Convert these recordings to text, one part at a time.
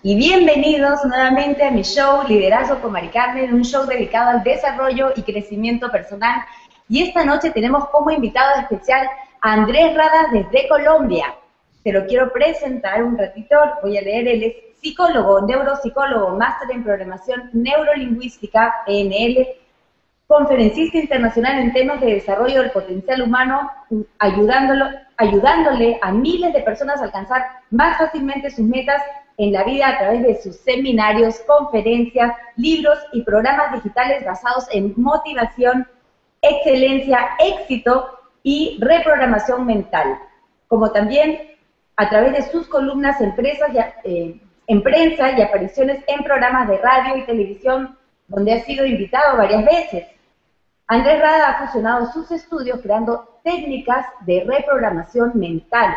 y bienvenidos nuevamente a mi show Liderazgo con Mari Carmen, un show dedicado al desarrollo y crecimiento personal. Y esta noche tenemos como invitado especial a Andrés Radas desde Colombia. Te lo quiero presentar un ratito, voy a leer, él es psicólogo, neuropsicólogo, máster en programación neurolingüística, PNL, conferencista internacional en temas de desarrollo del potencial humano, ayudándole a miles de personas a alcanzar más fácilmente sus metas en la vida a través de sus seminarios, conferencias, libros y programas digitales basados en motivación, excelencia, éxito y reprogramación mental, como también a través de sus columnas en prensa y apariciones en programas de radio y televisión, donde ha sido invitado varias veces. Andrés Rada ha fusionado sus estudios creando técnicas de reprogramación mental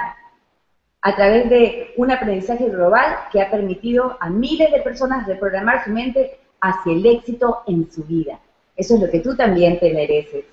a través de un aprendizaje global que ha permitido a miles de personas reprogramar su mente hacia el éxito en su vida. Eso es lo que tú también te mereces.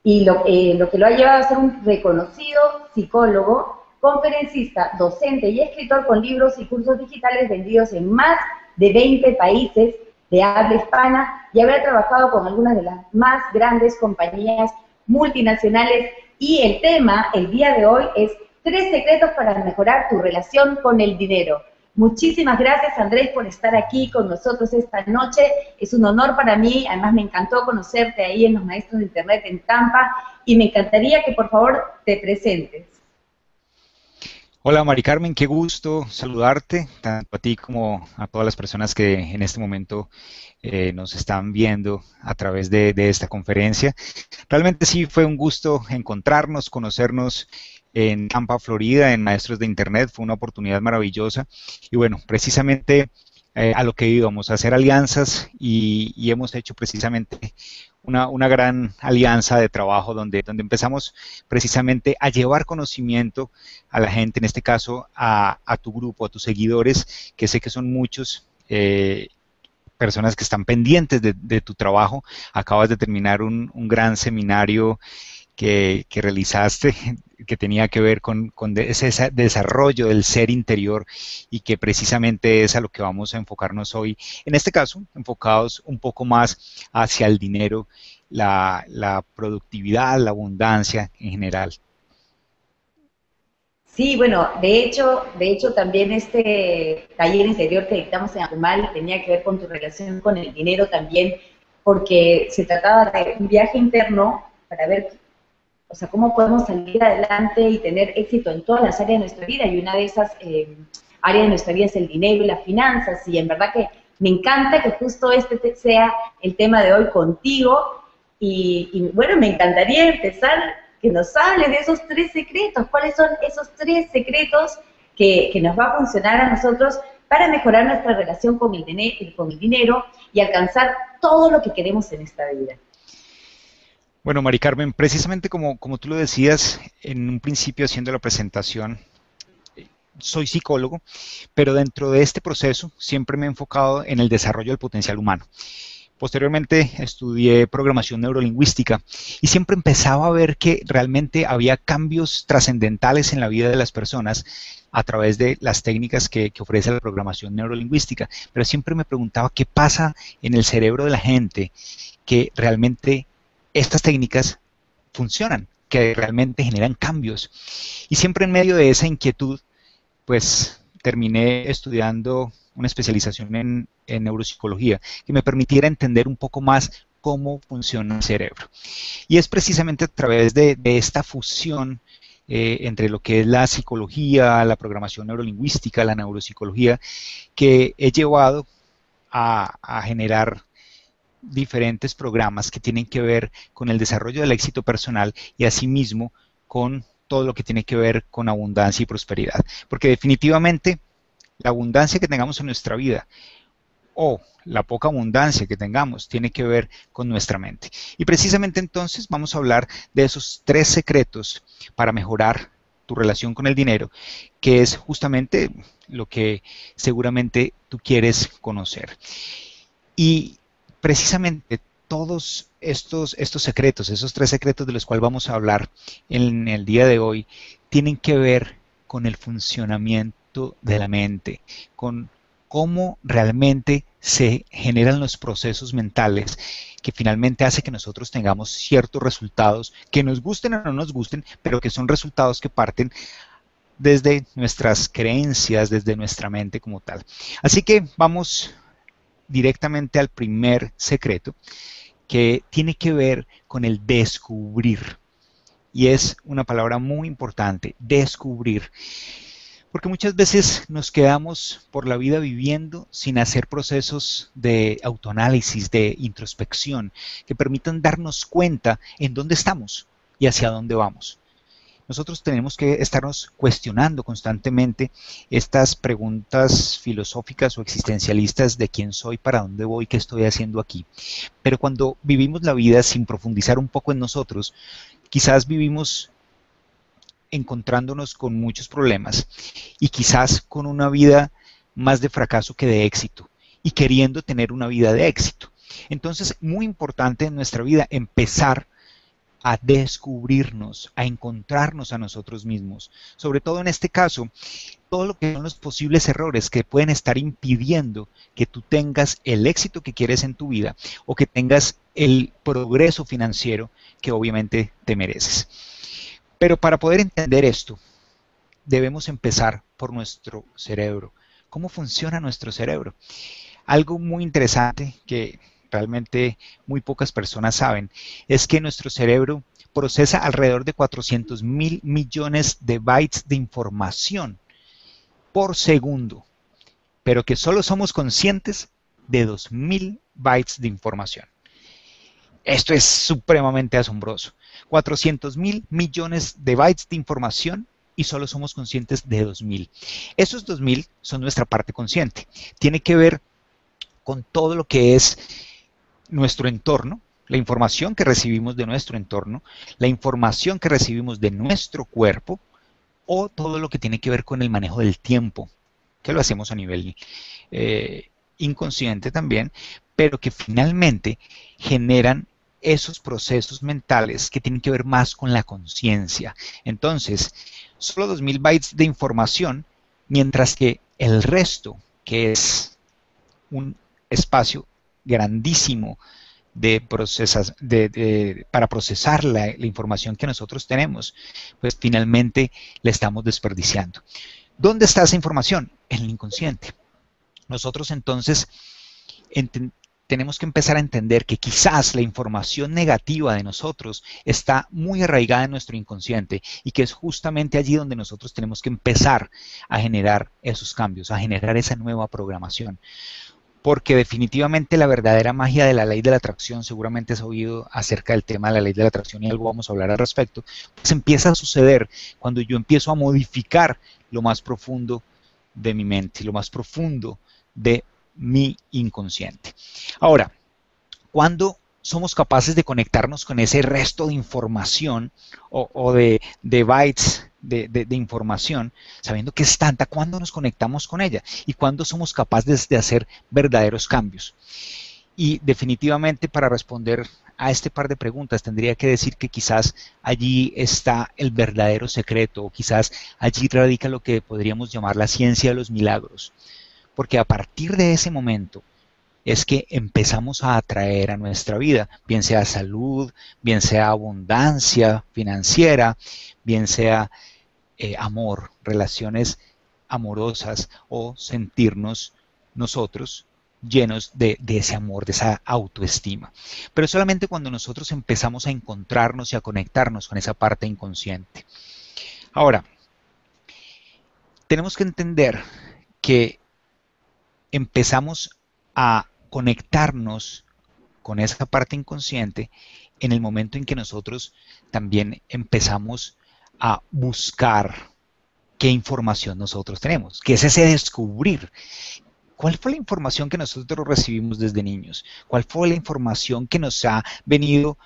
Y lo que lo ha llevado a ser un reconocido psicólogo, conferencista, docente y escritor con libros y cursos digitales vendidos en más de 20 países de habla hispana y haber trabajado con algunas de las más grandes compañías multinacionales. Y el tema, el día de hoy, es 3 secretos para mejorar tu relación con el dinero. Muchísimas gracias, Andrés, por estar aquí con nosotros esta noche. Es un honor para mí, además me encantó conocerte ahí en los Maestros de Internet en Tampa, y me encantaría que por favor te presentes. Hola Mari Carmen, qué gusto saludarte, tanto a ti como a todas las personas que en este momento nos están viendo a través de esta conferencia. Realmente sí fue un gusto encontrarnos, conocernos en Tampa, Florida, en Maestros de Internet, fue una oportunidad maravillosa y bueno, precisamente a lo que íbamos, a hacer alianzas y hemos hecho precisamente una gran alianza de trabajo donde empezamos precisamente a llevar conocimiento a la gente, en este caso a tu grupo, a tus seguidores, que sé que son muchos, personas que están pendientes de tu trabajo. Acabas de terminar un gran seminario que realizaste, que tenía que ver con ese desarrollo del ser interior y que precisamente es a lo que vamos a enfocarnos hoy. En este caso, enfocados un poco más hacia el dinero, la productividad, la abundancia en general. Sí, bueno, de hecho también este taller interior que dictamos en Acumal tenía que ver con tu relación con el dinero también, porque se trataba de un viaje interno para ver, o sea, cómo podemos salir adelante y tener éxito en todas las áreas de nuestra vida, y una de esas áreas de nuestra vida es el dinero y las finanzas, y en verdad que me encanta que justo este sea el tema de hoy contigo, y bueno, me encantaría empezar que nos hables de esos 3 secretos. ¿Cuáles son esos 3 secretos que nos va a funcionar a nosotros para mejorar nuestra relación con el dinero y alcanzar todo lo que queremos en esta vida? Bueno, Mari Carmen, precisamente como tú lo decías en un principio haciendo la presentación, soy psicólogo, pero dentro de este proceso siempre me he enfocado en el desarrollo del potencial humano. Posteriormente estudié programación neurolingüística y siempre empezaba a ver que realmente había cambios trascendentales en la vida de las personas a través de las técnicas que ofrece la programación neurolingüística. Pero siempre me preguntaba qué pasa en el cerebro de la gente que realmente estas técnicas funcionan, que realmente generan cambios. Y siempre en medio de esa inquietud, pues terminé estudiando una especialización en neuropsicología que me permitiera entender un poco más cómo funciona el cerebro. Y es precisamente a través de esta fusión entre lo que es la psicología, la programación neurolingüística, la neuropsicología, que he llevado a generar diferentes programas que tienen que ver con el desarrollo del éxito personal y asimismo con todo lo que tiene que ver con abundancia y prosperidad. Porque definitivamente la abundancia que tengamos en nuestra vida o la poca abundancia que tengamos tiene que ver con nuestra mente. Y precisamente entonces vamos a hablar de esos 3 secretos para mejorar tu relación con el dinero, que es justamente lo que seguramente tú quieres conocer. Y precisamente todos estos secretos, esos 3 secretos de los cuales vamos a hablar en el día de hoy, tienen que ver con el funcionamiento de la mente, con cómo realmente se generan los procesos mentales que finalmente hace que nosotros tengamos ciertos resultados que nos gusten o no nos gusten, pero que son resultados que parten desde nuestras creencias, desde nuestra mente como tal. Así que vamos directamente al primer secreto, que tiene que ver con el descubrir. Y es una palabra muy importante, descubrir. Porque muchas veces nos quedamos por la vida viviendo sin hacer procesos de autoanálisis, de introspección, que permitan darnos cuenta en dónde estamos y hacia dónde vamos. Nosotros tenemos que estarnos cuestionando constantemente estas preguntas filosóficas o existencialistas de quién soy, para dónde voy, qué estoy haciendo aquí. Pero cuando vivimos la vida sin profundizar un poco en nosotros, quizás vivimos encontrándonos con muchos problemas y quizás con una vida más de fracaso que de éxito y queriendo tener una vida de éxito. Entonces, muy importante en nuestra vida empezar a descubrirnos, a encontrarnos a nosotros mismos. Sobre todo en este caso, todo lo que son los posibles errores que pueden estar impidiendo que tú tengas el éxito que quieres en tu vida o que tengas el progreso financiero que obviamente te mereces. Pero para poder entender esto, debemos empezar por nuestro cerebro. ¿Cómo funciona nuestro cerebro? Algo muy interesante que realmente muy pocas personas saben es que nuestro cerebro procesa alrededor de 400.000 millones de bytes de información por segundo, pero que solo somos conscientes de 2.000 bytes de información. Esto es supremamente asombroso. 400.000 millones de bytes de información y solo somos conscientes de 2.000. Esos 2.000 son nuestra parte consciente. Tiene que ver con todo lo que es nuestro entorno, la información que recibimos de nuestro entorno, la información que recibimos de nuestro cuerpo o todo lo que tiene que ver con el manejo del tiempo, que lo hacemos a nivel inconsciente también, pero que finalmente generan esos procesos mentales que tienen que ver más con la conciencia. Entonces, solo 2.000 bytes de información, mientras que el resto, que es un espacio grandísimo para procesar la información que nosotros tenemos, pues finalmente la estamos desperdiciando. ¿Dónde está esa información? En el inconsciente. Nosotros entonces tenemos que empezar a entender que quizás la información negativa de nosotros está muy arraigada en nuestro inconsciente y que es justamente allí donde nosotros tenemos que empezar a generar esos cambios, a generar esa nueva programación. Porque definitivamente la verdadera magia de la ley de la atracción, seguramente has oído acerca del tema de la ley de la atracción y algo vamos a hablar al respecto, pues empieza a suceder cuando yo empiezo a modificar lo más profundo de mi mente, lo más profundo de mi inconsciente. Ahora, cuando somos capaces de conectarnos con ese resto de información o de bytes de información, sabiendo que es tanta, ¿cuándo nos conectamos con ella? ¿Y cuándo somos capaces de hacer verdaderos cambios? Y definitivamente para responder a este par de preguntas tendría que decir que quizás allí está el verdadero secreto, o quizás allí radica lo que podríamos llamar la ciencia de los milagros. Porque a partir de ese momento es que empezamos a atraer a nuestra vida, bien sea salud, bien sea abundancia financiera, bien sea amor, relaciones amorosas o sentirnos nosotros llenos de ese amor, de esa autoestima. Pero solamente cuando nosotros empezamos a encontrarnos y a conectarnos con esa parte inconsciente. Ahora, tenemos que entender que empezamos a conectarnos con esa parte inconsciente en el momento en que nosotros también empezamos a buscar qué información nosotros tenemos, que es ese descubrir. ¿Cuál fue la información que nosotros recibimos desde niños? ¿Cuál fue la información que nos ha venido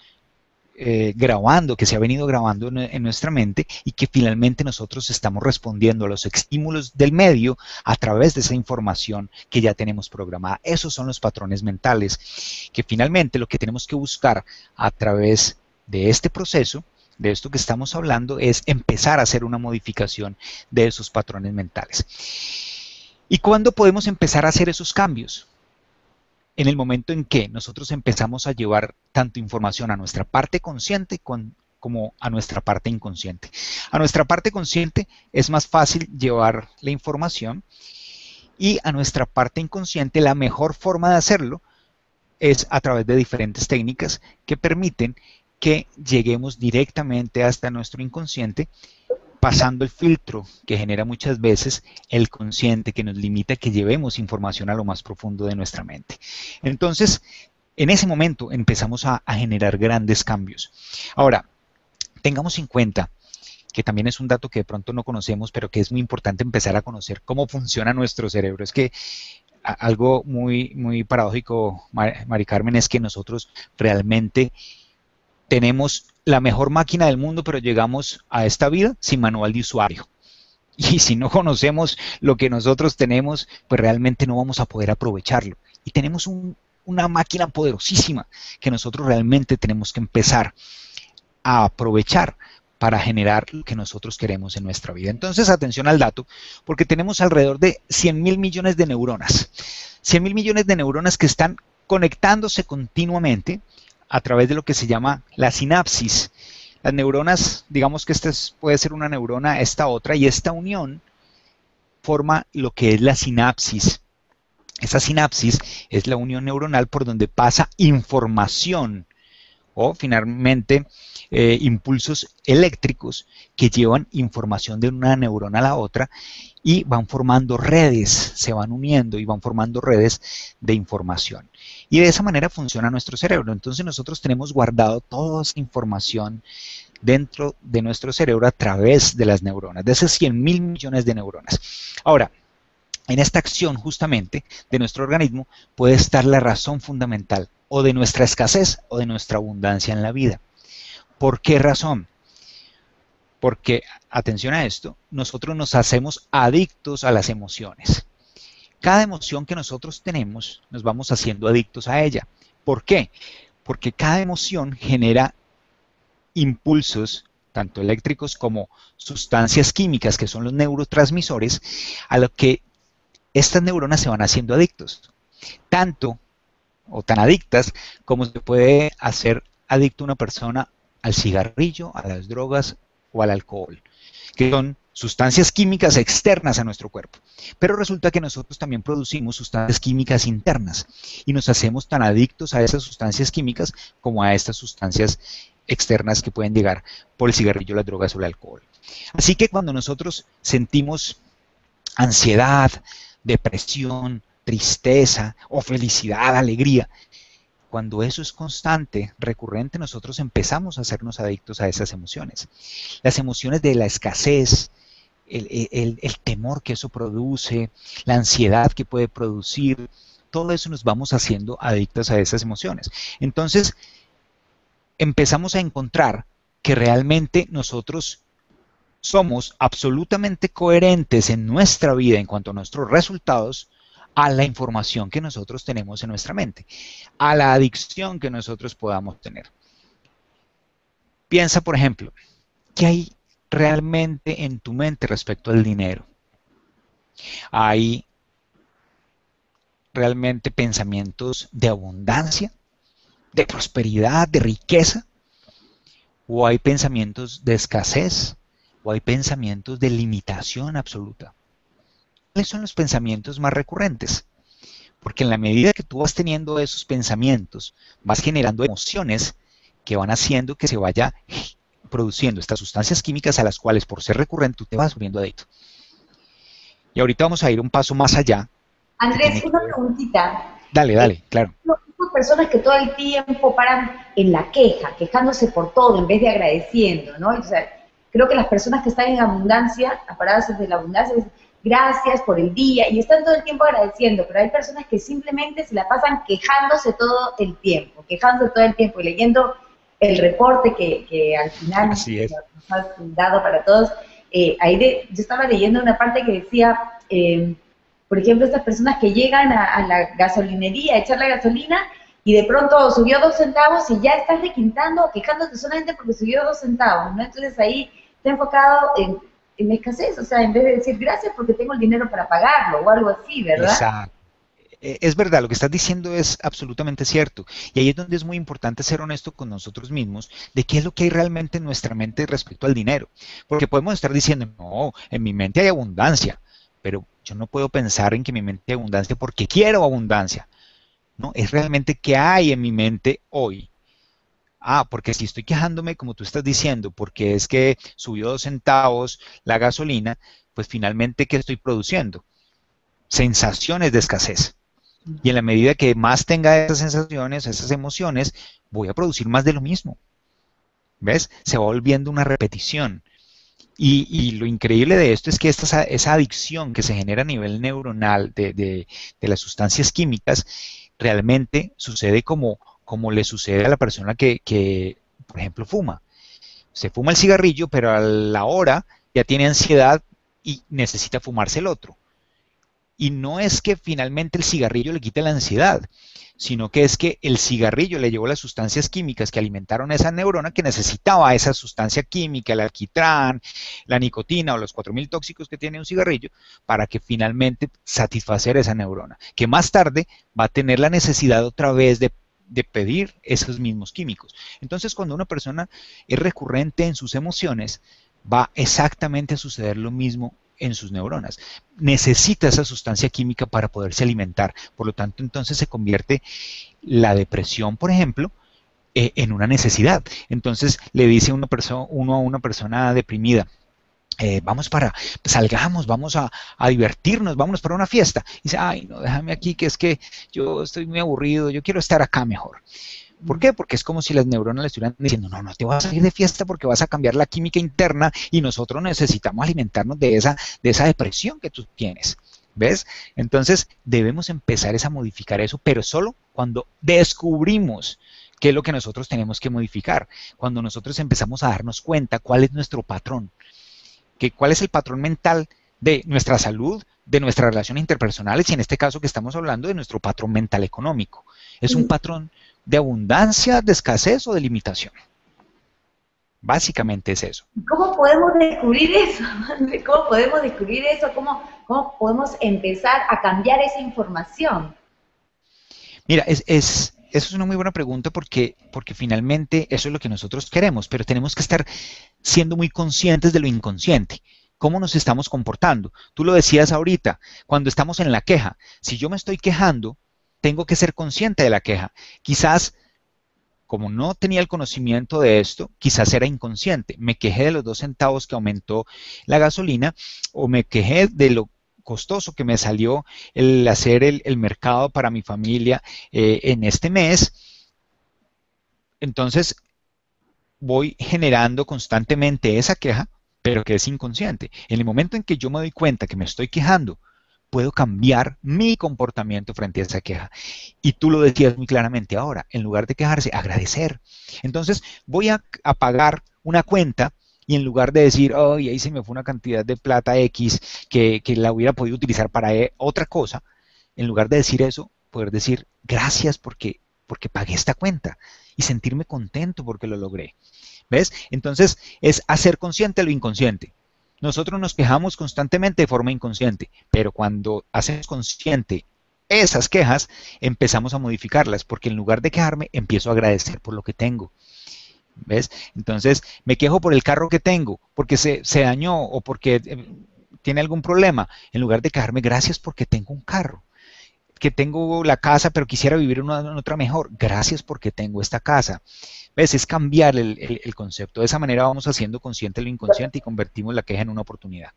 grabando, que se ha venido grabando en nuestra mente y que finalmente nosotros estamos respondiendo a los estímulos del medio a través de esa información que ya tenemos programada? Esos son los patrones mentales que finalmente lo que tenemos que buscar a través de este proceso, de esto que estamos hablando, es empezar a hacer una modificación de esos patrones mentales. ¿Y cuándo podemos empezar a hacer esos cambios? En el momento en que nosotros empezamos a llevar tanto información a nuestra parte consciente como a nuestra parte inconsciente. A nuestra parte consciente es más fácil llevar la información y a nuestra parte inconsciente la mejor forma de hacerlo es a través de diferentes técnicas que permiten que lleguemos directamente hasta nuestro inconsciente, pasando el filtro que genera muchas veces el consciente, que nos limita a que llevemos información a lo más profundo de nuestra mente. Entonces, en ese momento empezamos a generar grandes cambios. Ahora, tengamos en cuenta que también es un dato que de pronto no conocemos, pero que es muy importante empezar a conocer cómo funciona nuestro cerebro. Es que algo muy paradójico, Mari Carmen, es que nosotros realmente tenemos la mejor máquina del mundo, pero llegamos a esta vida sin manual de usuario. Y si no conocemos lo que nosotros tenemos, pues realmente no vamos a poder aprovecharlo. Y tenemos una máquina poderosísima que nosotros realmente tenemos que empezar a aprovechar para generar lo que nosotros queremos en nuestra vida. Entonces, atención al dato, porque tenemos alrededor de 100.000 millones de neuronas. 100.000 millones de neuronas que están conectándose continuamente a través de lo que se llama la sinapsis. Las neuronas, digamos que esta puede ser una neurona, esta otra, y esta unión forma lo que es la sinapsis. Esa sinapsis es la unión neuronal por donde pasa información o finalmente impulsos eléctricos que llevan información de una neurona a la otra y van formando redes, se van uniendo y van formando redes de información. Y de esa manera funciona nuestro cerebro. Entonces nosotros tenemos guardado toda esa información dentro de nuestro cerebro a través de las neuronas, de esas 100.000 millones de neuronas. Ahora, en esta acción justamente de nuestro organismo puede estar la razón fundamental o de nuestra escasez o de nuestra abundancia en la vida. ¿Por qué razón? Porque, atención a esto, nosotros nos hacemos adictos a las emociones. Cada emoción que nosotros tenemos, nos vamos haciendo adictos a ella. ¿Por qué? Porque cada emoción genera impulsos, tanto eléctricos como sustancias químicas, que son los neurotransmisores, a lo que estas neuronas se van haciendo adictos. Tanto o tan adictas como se puede hacer adicto una persona al cigarrillo, a las drogas o al alcohol, que son sustancias químicas externas a nuestro cuerpo. Pero resulta que nosotros también producimos sustancias químicas internas y nos hacemos tan adictos a esas sustancias químicas como a estas sustancias externas que pueden llegar por el cigarrillo, las drogas o el alcohol. Así que cuando nosotros sentimos ansiedad, depresión, tristeza o felicidad, alegría, cuando eso es constante, recurrente, nosotros empezamos a hacernos adictos a esas emociones. Las emociones de la escasez, el temor que eso produce, la ansiedad que puede producir, todo eso nos vamos haciendo adictos a esas emociones. Entonces, empezamos a encontrar que realmente nosotros somos absolutamente coherentes en nuestra vida en cuanto a nuestros resultados a la información que nosotros tenemos en nuestra mente, a la adicción que nosotros podamos tener. Piensa, por ejemplo, ¿qué hay realmente en tu mente respecto al dinero? ¿Hay realmente pensamientos de abundancia, de prosperidad, de riqueza? ¿O hay pensamientos de escasez? ¿O hay pensamientos de limitación absoluta? ¿Cuáles son los pensamientos más recurrentes? Porque en la medida que tú vas teniendo esos pensamientos, vas generando emociones que van haciendo que se vaya produciendo estas sustancias químicas a las cuales por ser recurrente tú te vas volviendo adicto. Y ahorita vamos a ir un paso más allá. Andrés, una preguntita. Dale, claro. Hay personas que todo el tiempo paran en la queja, quejándose por todo en vez de agradeciendo, ¿no? O sea, creo que las personas que están en abundancia, aparadas desde la abundancia, gracias por el día, y están todo el tiempo agradeciendo, pero hay personas que simplemente se la pasan quejándose todo el tiempo, y leyendo el reporte que al final nos has dado para todos. Yo estaba leyendo una parte que decía, por ejemplo, estas personas que llegan a la gasolinería a echar la gasolina y de pronto subió 2 centavos y ya estás requintando, quejándote solamente porque subió 2 centavos, ¿no? Entonces ahí está enfocado en en escasez, o sea, en vez de decir gracias porque tengo el dinero para pagarlo o algo así, ¿verdad? Exacto. Es verdad, lo que estás diciendo es absolutamente cierto. Y ahí es donde es muy importante ser honesto con nosotros mismos de qué es lo que hay realmente en nuestra mente respecto al dinero. Porque podemos estar diciendo, no, en mi mente hay abundancia, pero yo no puedo pensar en que en mi mente hay abundancia porque quiero abundancia. No, es realmente qué hay en mi mente hoy. Ah, porque si estoy quejándome, como tú estás diciendo, porque es que subió 2 centavos la gasolina, pues finalmente, ¿qué estoy produciendo? Sensaciones de escasez. Y en la medida que más tenga esas sensaciones, esas emociones, voy a producir más de lo mismo. ¿Ves? Se va volviendo una repetición. Y lo increíble de esto es que esa adicción que se genera a nivel neuronal de las sustancias químicas realmente sucede como le sucede a la persona que, por ejemplo, fuma. Se fuma el cigarrillo, pero a la hora ya tiene ansiedad y necesita fumarse el otro. Y no es que finalmente el cigarrillo le quite la ansiedad, sino que es que el cigarrillo le llevó las sustancias químicas que alimentaron a esa neurona que necesitaba esa sustancia química, el alquitrán, la nicotina o los 4000 tóxicos que tiene un cigarrillo, para que finalmente satisfacer esa neurona, que más tarde va a tener la necesidad otra vez de pedir esos mismos químicos. Entonces, cuando una persona es recurrente en sus emociones, va exactamente a suceder lo mismo en sus neuronas. Necesita esa sustancia química para poderse alimentar. Por lo tanto, entonces se convierte la depresión, por ejemplo, en una necesidad. Entonces le dice uno a una persona deprimida, salgamos, vamos a divertirnos, vámonos para una fiesta. Y dice, ay, no, déjame aquí, que es que yo estoy muy aburrido, yo quiero estar acá mejor. ¿Por qué? Porque es como si las neuronas le estuvieran diciendo, no, no te vas a salir de fiesta porque vas a cambiar la química interna y nosotros necesitamos alimentarnos de esa depresión que tú tienes. ¿Ves? Entonces debemos empezar a modificar eso, pero solo cuando descubrimos qué es lo que nosotros tenemos que modificar, cuando nosotros empezamos a darnos cuenta cuál es nuestro patrón, cuál es el patrón mental de nuestra salud, de nuestras relaciones interpersonales y en este caso que estamos hablando de nuestro patrón mental económico. Es un patrón de abundancia, de escasez o de limitación. Básicamente es eso. ¿Cómo podemos descubrir eso? ¿Cómo podemos descubrir eso? ¿Cómo podemos empezar a cambiar esa información? Mira, eso es una muy buena pregunta porque finalmente eso es lo que nosotros queremos, pero tenemos que estar siendo muy conscientes de lo inconsciente. ¿Cómo nos estamos comportando? Tú lo decías ahorita, cuando estamos en la queja. Si yo me estoy quejando, tengo que ser consciente de la queja. Quizás, como no tenía el conocimiento de esto, quizás era inconsciente. Me quejé de los 2 centavos que aumentó la gasolina o me quejé de lo costoso que me salió el hacer el mercado para mi familia en este mes. Entonces, voy generando constantemente esa queja, pero que es inconsciente. En el momento en que yo me doy cuenta que me estoy quejando, puedo cambiar mi comportamiento frente a esa queja. Y tú lo decías muy claramente ahora, en lugar de quejarse, agradecer. Entonces voy a pagar una cuenta y en lugar de decir, oh, ahí se me fue una cantidad de plata X que la hubiera podido utilizar para otra cosa, en lugar de decir eso, poder decir gracias porque pagué esta cuenta y sentirme contento porque lo logré. ¿Ves? Entonces es hacer consciente lo inconsciente. Nosotros nos quejamos constantemente de forma inconsciente, pero cuando hacemos consciente esas quejas, empezamos a modificarlas, porque en lugar de quejarme, empiezo a agradecer por lo que tengo. ¿Ves? Entonces, me quejo por el carro que tengo, porque se dañó o porque tiene algún problema. En lugar de quejarme, gracias porque tengo un carro. Que tengo la casa, pero quisiera vivir en otra mejor. Gracias porque tengo esta casa. ¿Ves? Es cambiar el concepto. De esa manera vamos haciendo consciente lo inconsciente y convertimos la queja en una oportunidad.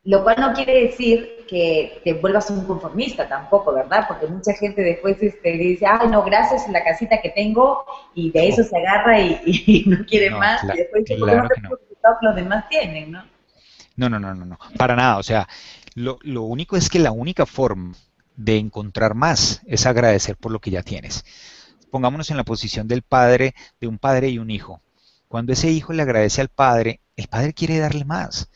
Lo cual no quiere decir que te vuelvas un conformista tampoco, ¿verdad? Porque mucha gente después dice, ay, no, gracias a la casita que tengo, y de eso se agarra y no quiere No, más, y después dice, ¿por qué no te puedo que los demás tienen, no? No, para nada. O sea, lo único es que la única forma de encontrar más es agradecer por lo que ya tienes. Pongámonos en la posición del padre, de un padre y un hijo. Cuando ese hijo le agradece al padre, el padre quiere darle más.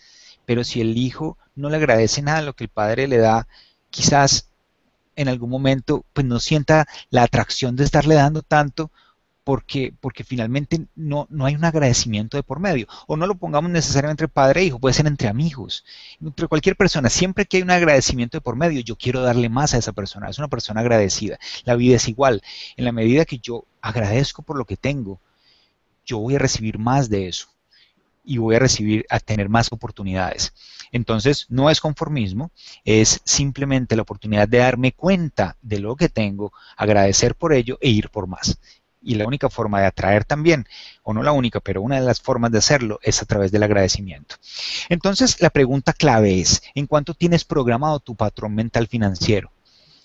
Pero si el hijo no le agradece nada a lo que el padre le da, quizás en algún momento pues no sienta la atracción de estarle dando tanto porque finalmente no hay un agradecimiento de por medio. O no lo pongamos necesariamente entre padre e hijo, puede ser entre amigos, entre cualquier persona. Siempre que hay un agradecimiento de por medio, yo quiero darle más a esa persona. Es una persona agradecida. La vida es igual. En la medida que yo agradezco por lo que tengo, yo voy a recibir más de eso y voy a tener más oportunidades. Entonces, no es conformismo, es simplemente la oportunidad de darme cuenta de lo que tengo, agradecer por ello e ir por más. Y la única forma de atraer también, o no la única, pero una de las formas de hacerlo es a través del agradecimiento. Entonces, la pregunta clave es, ¿en cuánto tienes programado tu patrón mental financiero?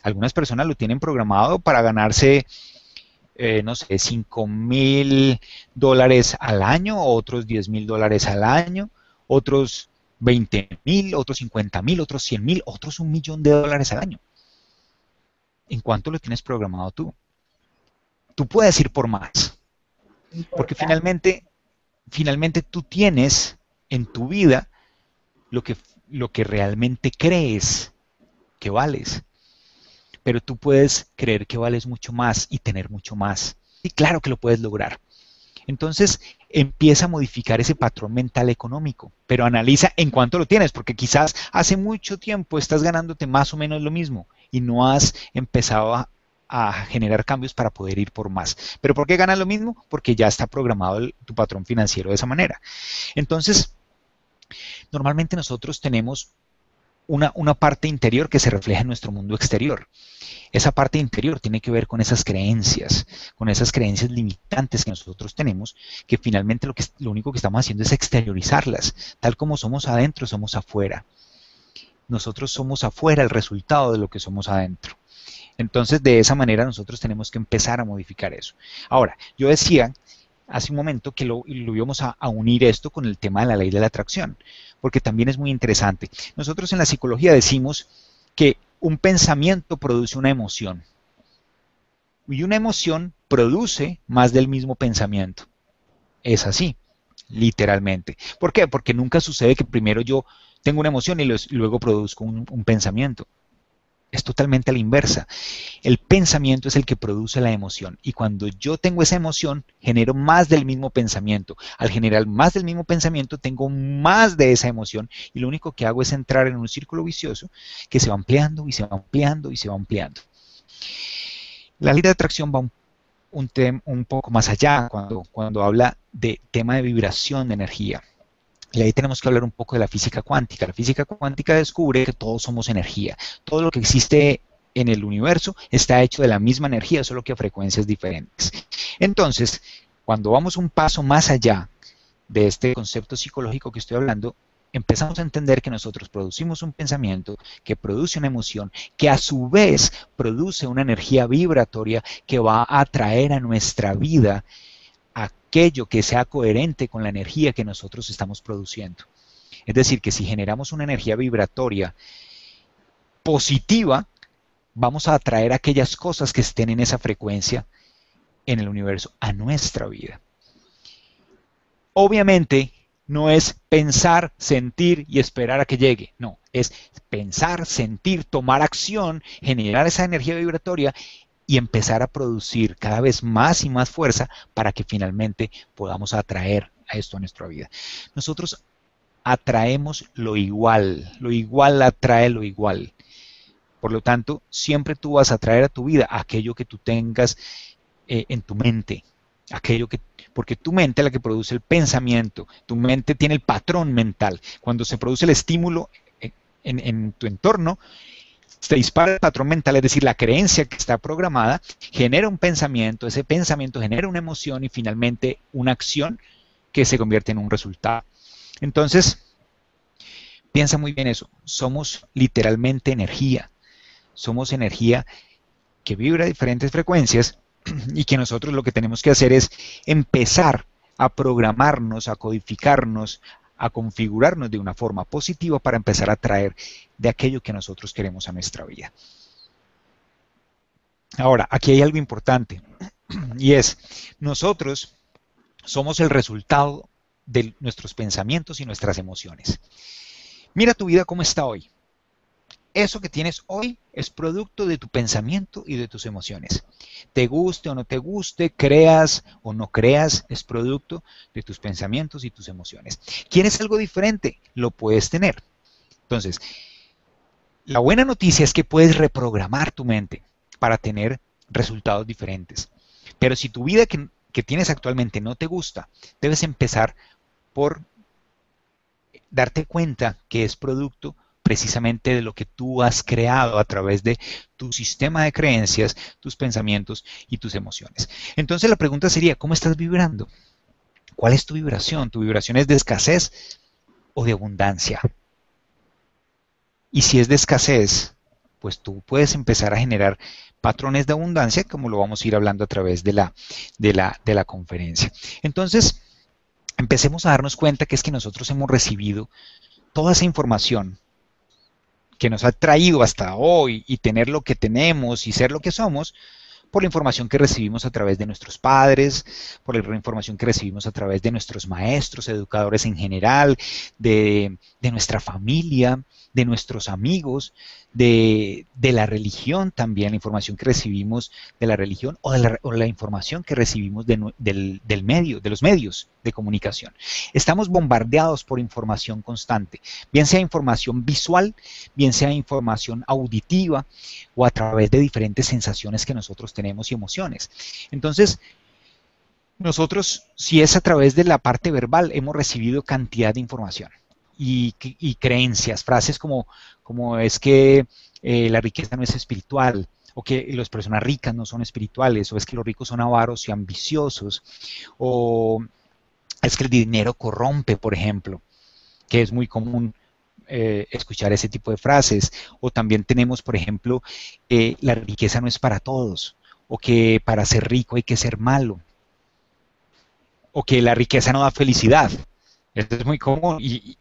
Algunas personas lo tienen programado para ganarse no sé, $5,000 al año, otros $10,000 al año, otros 20,000, otros 50,000, otros 100,000, otros $1,000,000 al año. ¿En cuánto lo tienes programado tú? Tú puedes ir por más, porque finalmente tú tienes en tu vida lo que realmente crees que vales. Pero tú puedes creer que vales mucho más y tener mucho más. Y claro que lo puedes lograr. Entonces, empieza a modificar ese patrón mental económico, pero analiza en cuánto lo tienes, porque quizás hace mucho tiempo estás ganándote más o menos lo mismo y no has empezado a generar cambios para poder ir por más. ¿Pero por qué ganas lo mismo? Porque ya está programado tu patrón financiero de esa manera. Entonces, normalmente nosotros tenemos una parte interior que se refleja en nuestro mundo exterior. Esa parte interior tiene que ver con esas creencias limitantes que nosotros tenemos, que finalmente lo único que estamos haciendo es exteriorizarlas. Tal como somos adentro, somos afuera. Nosotros somos afuera el resultado de lo que somos adentro. Entonces, de esa manera nosotros tenemos que empezar a modificar eso. Ahora, yo decía hace un momento que lo íbamos a unir esto con el tema de la ley de la atracción, porque también es muy interesante. Nosotros en la psicología decimos que un pensamiento produce una emoción y una emoción produce más del mismo pensamiento. Es así, literalmente. ¿Por qué? Porque nunca sucede que primero yo tengo una emoción y luego produzco un pensamiento. Es totalmente a la inversa. El pensamiento es el que produce la emoción y cuando yo tengo esa emoción, genero más del mismo pensamiento. Al generar más del mismo pensamiento, tengo más de esa emoción y lo único que hago es entrar en un círculo vicioso que se va ampliando y se va ampliando y se va ampliando. La ley de atracción va un poco más allá cuando habla de tema de vibración de energía. Y ahí tenemos que hablar un poco de la física cuántica. La física cuántica descubre que todos somos energía. Todo lo que existe en el universo está hecho de la misma energía, solo que a frecuencias diferentes. Entonces, cuando vamos un paso más allá de este concepto psicológico que estoy hablando, empezamos a entender que nosotros producimos un pensamiento, que produce una emoción, que a su vez produce una energía vibratoria que va a atraer a nuestra vida aquello que sea coherente con la energía que nosotros estamos produciendo. Es decir, que si generamos una energía vibratoria positiva, vamos a atraer aquellas cosas que estén en esa frecuencia en el universo a nuestra vida. Obviamente, no es pensar, sentir y esperar a que llegue. No, es pensar, sentir, tomar acción, generar esa energía vibratoria y empezar a producir cada vez más y más fuerza para que finalmente podamos atraer a esto a nuestra vida. Nosotros atraemos lo igual atrae lo igual. Por lo tanto, siempre tú vas a atraer a tu vida aquello que tú tengas en tu mente, porque tu mente es la que produce el pensamiento, tu mente tiene el patrón mental. Cuando se produce el estímulo en tu entorno, se dispara el patrón mental, es decir, la creencia que está programada, genera un pensamiento, ese pensamiento genera una emoción y finalmente una acción que se convierte en un resultado. Entonces, piensa muy bien eso, somos literalmente energía, somos energía que vibra a diferentes frecuencias y que nosotros lo que tenemos que hacer es empezar a programarnos, a codificarnos, a configurarnos de una forma positiva para empezar a atraer de aquello que nosotros queremos a nuestra vida. Ahora, aquí hay algo importante y es, nosotros somos el resultado de nuestros pensamientos y nuestras emociones. Mira tu vida cómo está hoy. eso que tienes hoy es producto de tu pensamiento y de tus emociones. Te guste o no te guste, creas o no creas, es producto de tus pensamientos y tus emociones. ¿Quieres algo diferente? Lo puedes tener. Entonces, la buena noticia es que puedes reprogramar tu mente para tener resultados diferentes. Pero si tu vida que tienes actualmente no te gusta, debes empezar por darte cuenta que es producto precisamente de lo que tú has creado a través de tu sistema de creencias, tus pensamientos y tus emociones. Entonces la pregunta sería, ¿cómo estás vibrando? ¿Cuál es tu vibración? ¿Tu vibración es de escasez o de abundancia? Y si es de escasez, pues tú puedes empezar a generar patrones de abundancia, como lo vamos a ir hablando a través de la conferencia. Entonces, empecemos a darnos cuenta que es que nosotros hemos recibido toda esa información que nos ha traído hasta hoy y tener lo que tenemos y ser lo que somos, por la información que recibimos a través de nuestros padres, por la información que recibimos a través de nuestros maestros, educadores en general, de nuestra familia, de nuestros amigos, de la religión también, la información que recibimos de la religión o la información que recibimos del medio, de los medios de comunicación. Estamos bombardeados por información constante, bien sea información visual, bien sea información auditiva o a través de diferentes sensaciones que nosotros tenemos y emociones. Entonces, nosotros, si es a través de la parte verbal, hemos recibido cantidad de información y creencias, frases como es que la riqueza no es espiritual, o que las personas ricas no son espirituales, o es que los ricos son avaros y ambiciosos, o es que el dinero corrompe, por ejemplo, que es muy común escuchar ese tipo de frases. O también tenemos, por ejemplo, la riqueza no es para todos, o que para ser rico hay que ser malo, o que la riqueza no da felicidad. Esto es muy común y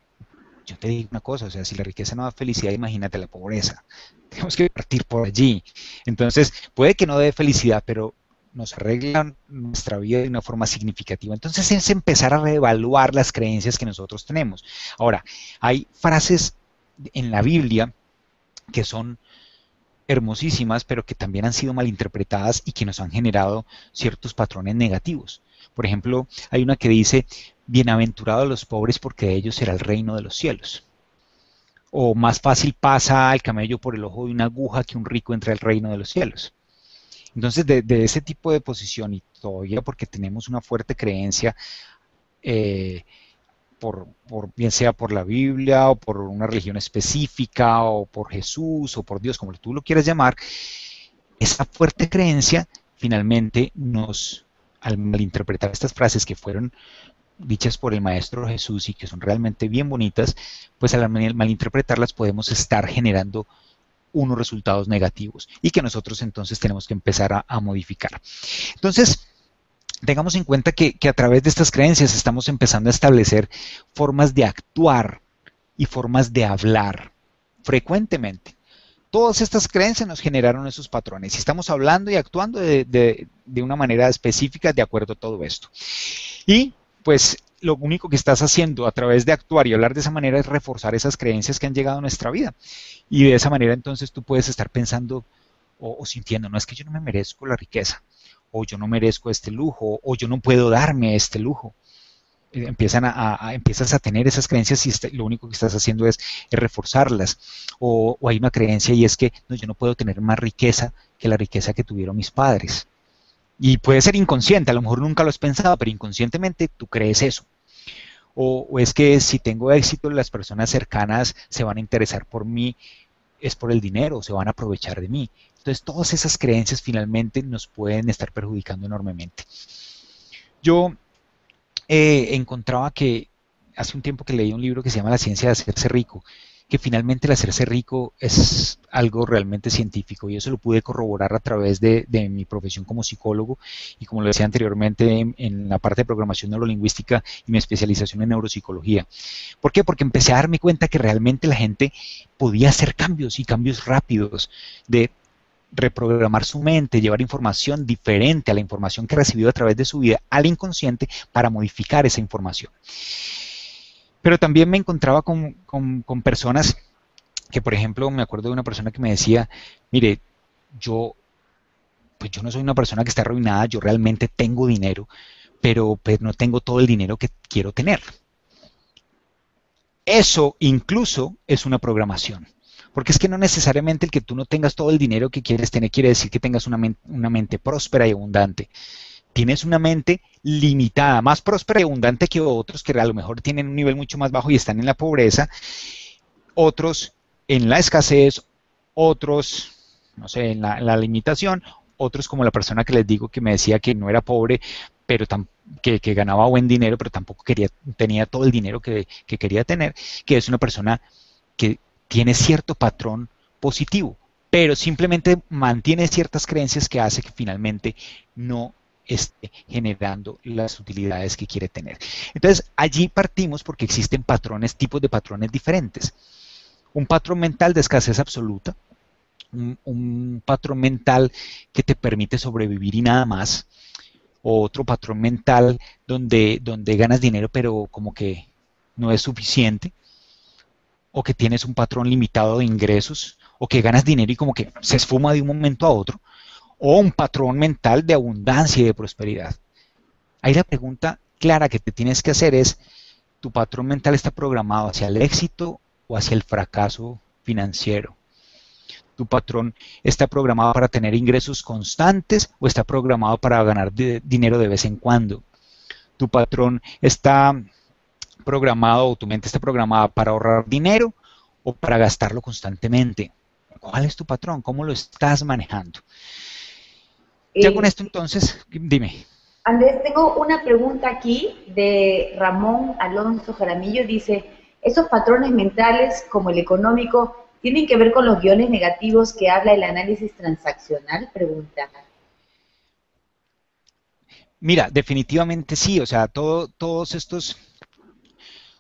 yo te digo una cosa, o sea, si la riqueza no da felicidad, imagínate la pobreza. Tenemos que partir por allí. Entonces, puede que no dé felicidad, pero nos arreglan nuestra vida de una forma significativa. Entonces, es empezar a reevaluar las creencias que nosotros tenemos. Ahora, hay frases en la Biblia que son hermosísimas, pero que también han sido malinterpretadas y que nos han generado ciertos patrones negativos. Por ejemplo, hay una que dice, bienaventurados los pobres porque de ellos será el reino de los cielos. O más fácil pasa el camello por el ojo de una aguja que un rico entre al reino de los cielos. Entonces, de ese tipo de posición, y todavía porque tenemos una fuerte creencia, bien sea por la Biblia, o por una religión específica, o por Jesús, o por Dios, como tú lo quieras llamar, esa fuerte creencia finalmente al malinterpretar estas frases que fueron dichas por el Maestro Jesús y que son realmente bien bonitas, pues al malinterpretarlas podemos estar generando unos resultados negativos y que nosotros entonces tenemos que empezar a modificar. Entonces, tengamos en cuenta que a través de estas creencias estamos empezando a establecer formas de actuar y formas de hablar frecuentemente. Todas estas creencias nos generaron esos patrones y estamos hablando y actuando de una manera específica de acuerdo a todo esto. Y pues lo único que estás haciendo a través de actuar y hablar de esa manera es reforzar esas creencias que han llegado a nuestra vida. Y de esa manera entonces tú puedes estar pensando o sintiendo, no es que yo no me merezco la riqueza, o yo no merezco este lujo, o yo no puedo darme este lujo. Empiezas a tener esas creencias y lo único que estás haciendo es reforzarlas. O hay una creencia y es que no, yo no puedo tener más riqueza que la riqueza que tuvieron mis padres. Y puede ser inconsciente, a lo mejor nunca lo has pensado, pero inconscientemente tú crees eso. O es que si tengo éxito, las personas cercanas se van a interesar por mí, es por el dinero, se van a aprovechar de mí. Entonces todas esas creencias finalmente nos pueden estar perjudicando enormemente. Yo encontraba que hace un tiempo que leí un libro que se llama La ciencia de hacerse rico, que finalmente el hacerse rico es algo realmente científico y eso lo pude corroborar a través de mi profesión como psicólogo y como lo decía anteriormente en la parte de programación neurolingüística y mi especialización en neuropsicología. ¿Por qué? Porque empecé a darme cuenta que realmente la gente podía hacer cambios y cambios rápidos de reprogramar su mente, llevar información diferente a la información que ha recibido a través de su vida al inconsciente para modificar esa información. Pero también me encontraba con personas que, por ejemplo, me acuerdo de una persona que me decía, mire, yo, pues yo no soy una persona que está arruinada, yo realmente tengo dinero, pero pues no tengo todo el dinero que quiero tener. Eso incluso es una programación. Porque es que no necesariamente el que tú no tengas todo el dinero que quieres tener quiere decir que tengas una mente próspera y abundante. Tienes una mente limitada, más próspera y abundante que otros que a lo mejor tienen un nivel mucho más bajo y están en la pobreza, otros en la escasez, otros, no sé, en la limitación, otros como la persona que les digo que me decía que no era pobre, pero que ganaba buen dinero, pero tampoco tenía todo el dinero que quería tener, que es una persona que tiene cierto patrón positivo, pero simplemente mantiene ciertas creencias que hace que finalmente no esté generando las utilidades que quiere tener. Entonces, allí partimos porque existen patrones, tipos de patrones diferentes. Un patrón mental de escasez absoluta, un patrón mental que te permite sobrevivir y nada más, o otro patrón mental donde ganas dinero pero como que no es suficiente, o que tienes un patrón limitado de ingresos, o que ganas dinero y como que se esfuma de un momento a otro, o un patrón mental de abundancia y de prosperidad. Ahí la pregunta clara que te tienes que hacer es, ¿tu patrón mental está programado hacia el éxito o hacia el fracaso financiero? ¿Tu patrón está programado para tener ingresos constantes o está programado para ganar dinero de vez en cuando? ¿Tu patrón está programado o tu mente está programada para ahorrar dinero o para gastarlo constantemente? ¿Cuál es tu patrón? ¿Cómo lo estás manejando? Ya con esto entonces, dime. Andrés, tengo una pregunta aquí de Ramón Alonso Jaramillo. Dice, ¿esos patrones mentales como el económico tienen que ver con los guiones negativos que habla el análisis transaccional? Pregunta. Mira, definitivamente sí, o sea, todo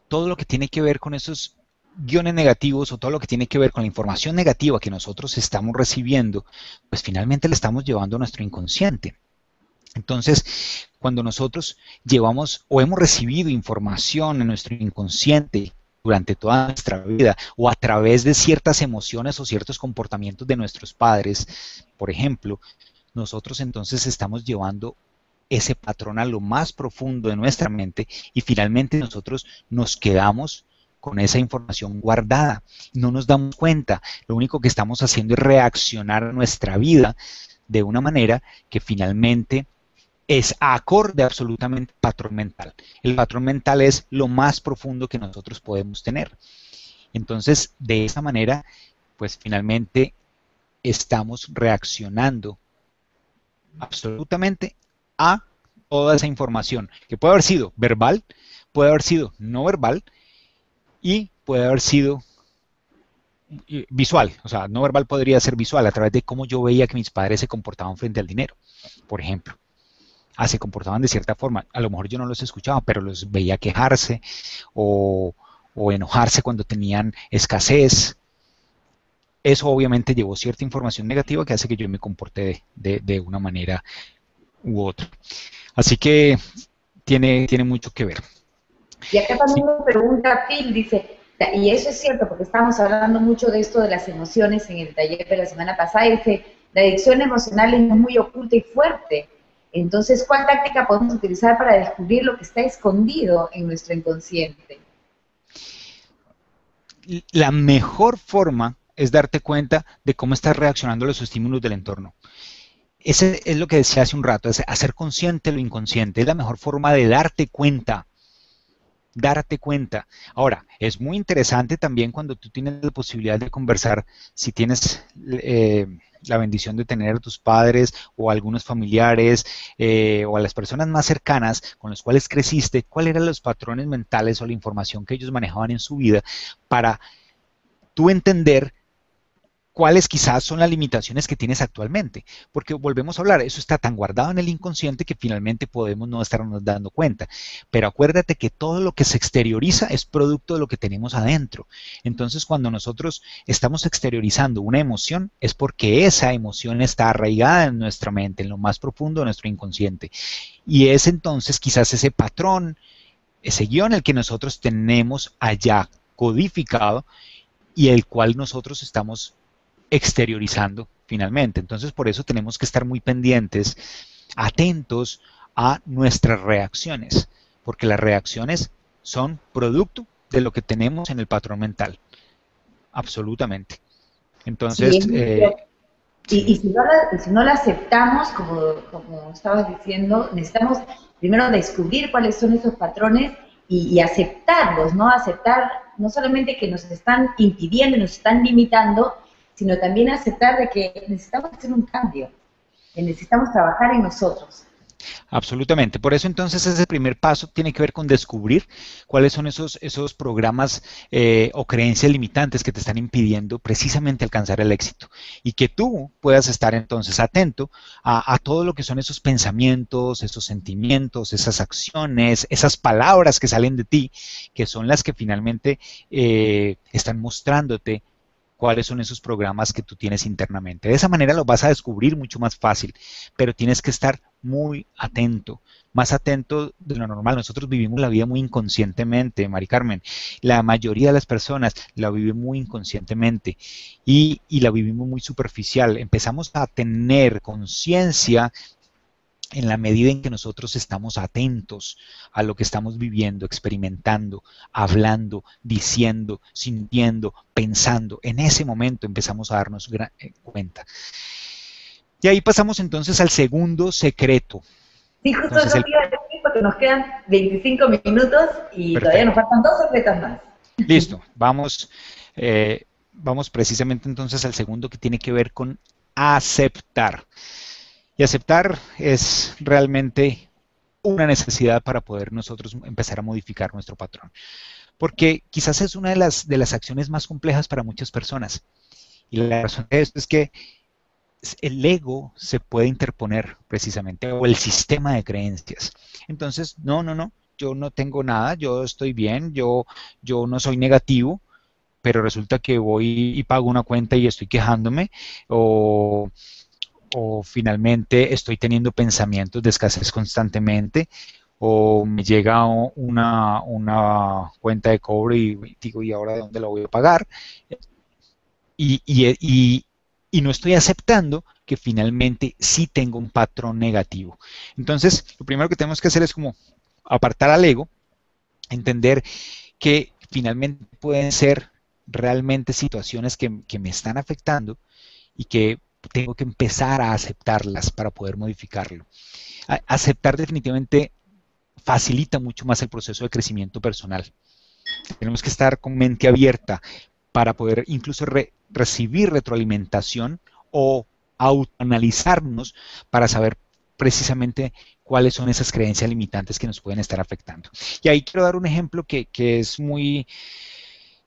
lo que tiene que ver con esos guiones negativos o todo lo que tiene que ver con la información negativa que nosotros estamos recibiendo, pues finalmente le estamos llevando a nuestro inconsciente. Entonces, cuando nosotros llevamos o hemos recibido información en nuestro inconsciente durante toda nuestra vida o a través de ciertas emociones o ciertos comportamientos de nuestros padres, por ejemplo, nosotros entonces estamos llevando ese patrón a lo más profundo de nuestra mente y finalmente nosotros nos quedamos con esa información guardada. No nos damos cuenta, lo único que estamos haciendo es reaccionar a nuestra vida de una manera que finalmente es acorde absolutamente al patrón mental. El patrón mental es lo más profundo que nosotros podemos tener. Entonces, de esa manera, pues finalmente estamos reaccionando absolutamente a toda esa información, que puede haber sido verbal, puede haber sido no verbal y puede haber sido visual. O sea, no verbal podría ser visual a través de cómo yo veía que mis padres se comportaban frente al dinero, por ejemplo. Se comportaban de cierta forma. A lo mejor yo no los escuchaba, pero los veía quejarse o enojarse cuando tenían escasez. Eso obviamente llevó cierta información negativa que hace que yo me comporte de una manera u otra. Así que tiene mucho que ver. Y acá también me pregunta Phil, dice, y eso es cierto, porque estábamos hablando mucho de esto de las emociones en el taller de la semana pasada, y dice, la adicción emocional es muy oculta y fuerte. Entonces, ¿cuál táctica podemos utilizar para descubrir lo que está escondido en nuestro inconsciente? La mejor forma es darte cuenta de cómo estás reaccionando a los estímulos del entorno. Ese es lo que decía hace un rato, es hacer consciente lo inconsciente. Es la mejor forma de darte cuenta. Darte cuenta. Ahora, es muy interesante también cuando tú tienes la posibilidad de conversar, si tienes la bendición de tener a tus padres o a algunos familiares o a las personas más cercanas con los cuales creciste, cuáles eran los patrones mentales o la información que ellos manejaban en su vida para tú entender cuáles quizás son las limitaciones que tienes actualmente, porque volvemos a hablar, eso está tan guardado en el inconsciente que finalmente podemos no estarnos dando cuenta, pero acuérdate que todo lo que se exterioriza es producto de lo que tenemos adentro. Entonces, cuando nosotros estamos exteriorizando una emoción, es porque esa emoción está arraigada en nuestra mente, en lo más profundo de nuestro inconsciente, y es entonces quizás ese patrón, ese guión el que nosotros tenemos allá codificado, y el cual nosotros estamos exteriorizando finalmente. Entonces, por eso tenemos que estar muy pendientes, atentos a nuestras reacciones, porque las reacciones son producto de lo que tenemos en el patrón mental, absolutamente. Sí, Entonces, es muy cierto. Y sí, si no la aceptamos, como estabas diciendo, necesitamos primero descubrir cuáles son esos patrones y aceptarlos, ¿no? Aceptar no solamente que nos están impidiendo, nos están limitando, sino también aceptar de que necesitamos hacer un cambio, que necesitamos trabajar en nosotros. absolutamente. Por eso entonces ese primer paso tiene que ver con descubrir cuáles son esos programas o creencias limitantes que te están impidiendo precisamente alcanzar el éxito. Y que tú puedas estar entonces atento a todo lo que son esos pensamientos, esos sentimientos, esas acciones, esas palabras que salen de ti, que son las que finalmente están mostrándote cuáles son esos programas que tú tienes internamente. De esa manera lo vas a descubrir mucho más fácil, pero tienes que estar muy atento, más atento de lo normal. Nosotros vivimos la vida muy inconscientemente, Mari Carmen. La mayoría de las personas la viven muy inconscientemente y la vivimos muy superficial. Empezamos a tener conciencia en la medida en que nosotros estamos atentos a lo que estamos viviendo, experimentando, hablando, diciendo, sintiendo, pensando, en ese momento empezamos a darnos cuenta. Y ahí pasamos entonces al segundo secreto. Sí, justo Entonces, eso te iba a decir porque nos quedan 25 minutos y todavía nos perfecto. faltan dos secretos más. Listo, vamos precisamente entonces al segundo que tiene que ver con aceptar. Y aceptar es realmente una necesidad para poder nosotros empezar a modificar nuestro patrón. Porque quizás es una de las acciones más complejas para muchas personas. Y la razón de esto es que el ego se puede interponer precisamente, o el sistema de creencias. Entonces, no, yo no tengo nada, yo estoy bien, yo no soy negativo, pero resulta que voy y pago una cuenta y estoy quejándome, o, o finalmente estoy teniendo pensamientos de escasez constantemente, o me llega una cuenta de cobro y digo, ¿y ahora de dónde la voy a pagar? Y no estoy aceptando que finalmente sí tengo un patrón negativo. Entonces, lo primero que tenemos que hacer es como apartar al ego, entender que finalmente pueden ser realmente situaciones que me están afectando y que tengo que empezar a aceptarlas para poder modificarlo. Aceptar definitivamente facilita mucho más el proceso de crecimiento personal. Tenemos que estar con mente abierta para poder incluso recibir retroalimentación o autoanalizarnos para saber precisamente cuáles son esas creencias limitantes que nos pueden estar afectando. Y ahí quiero dar un ejemplo que es muy,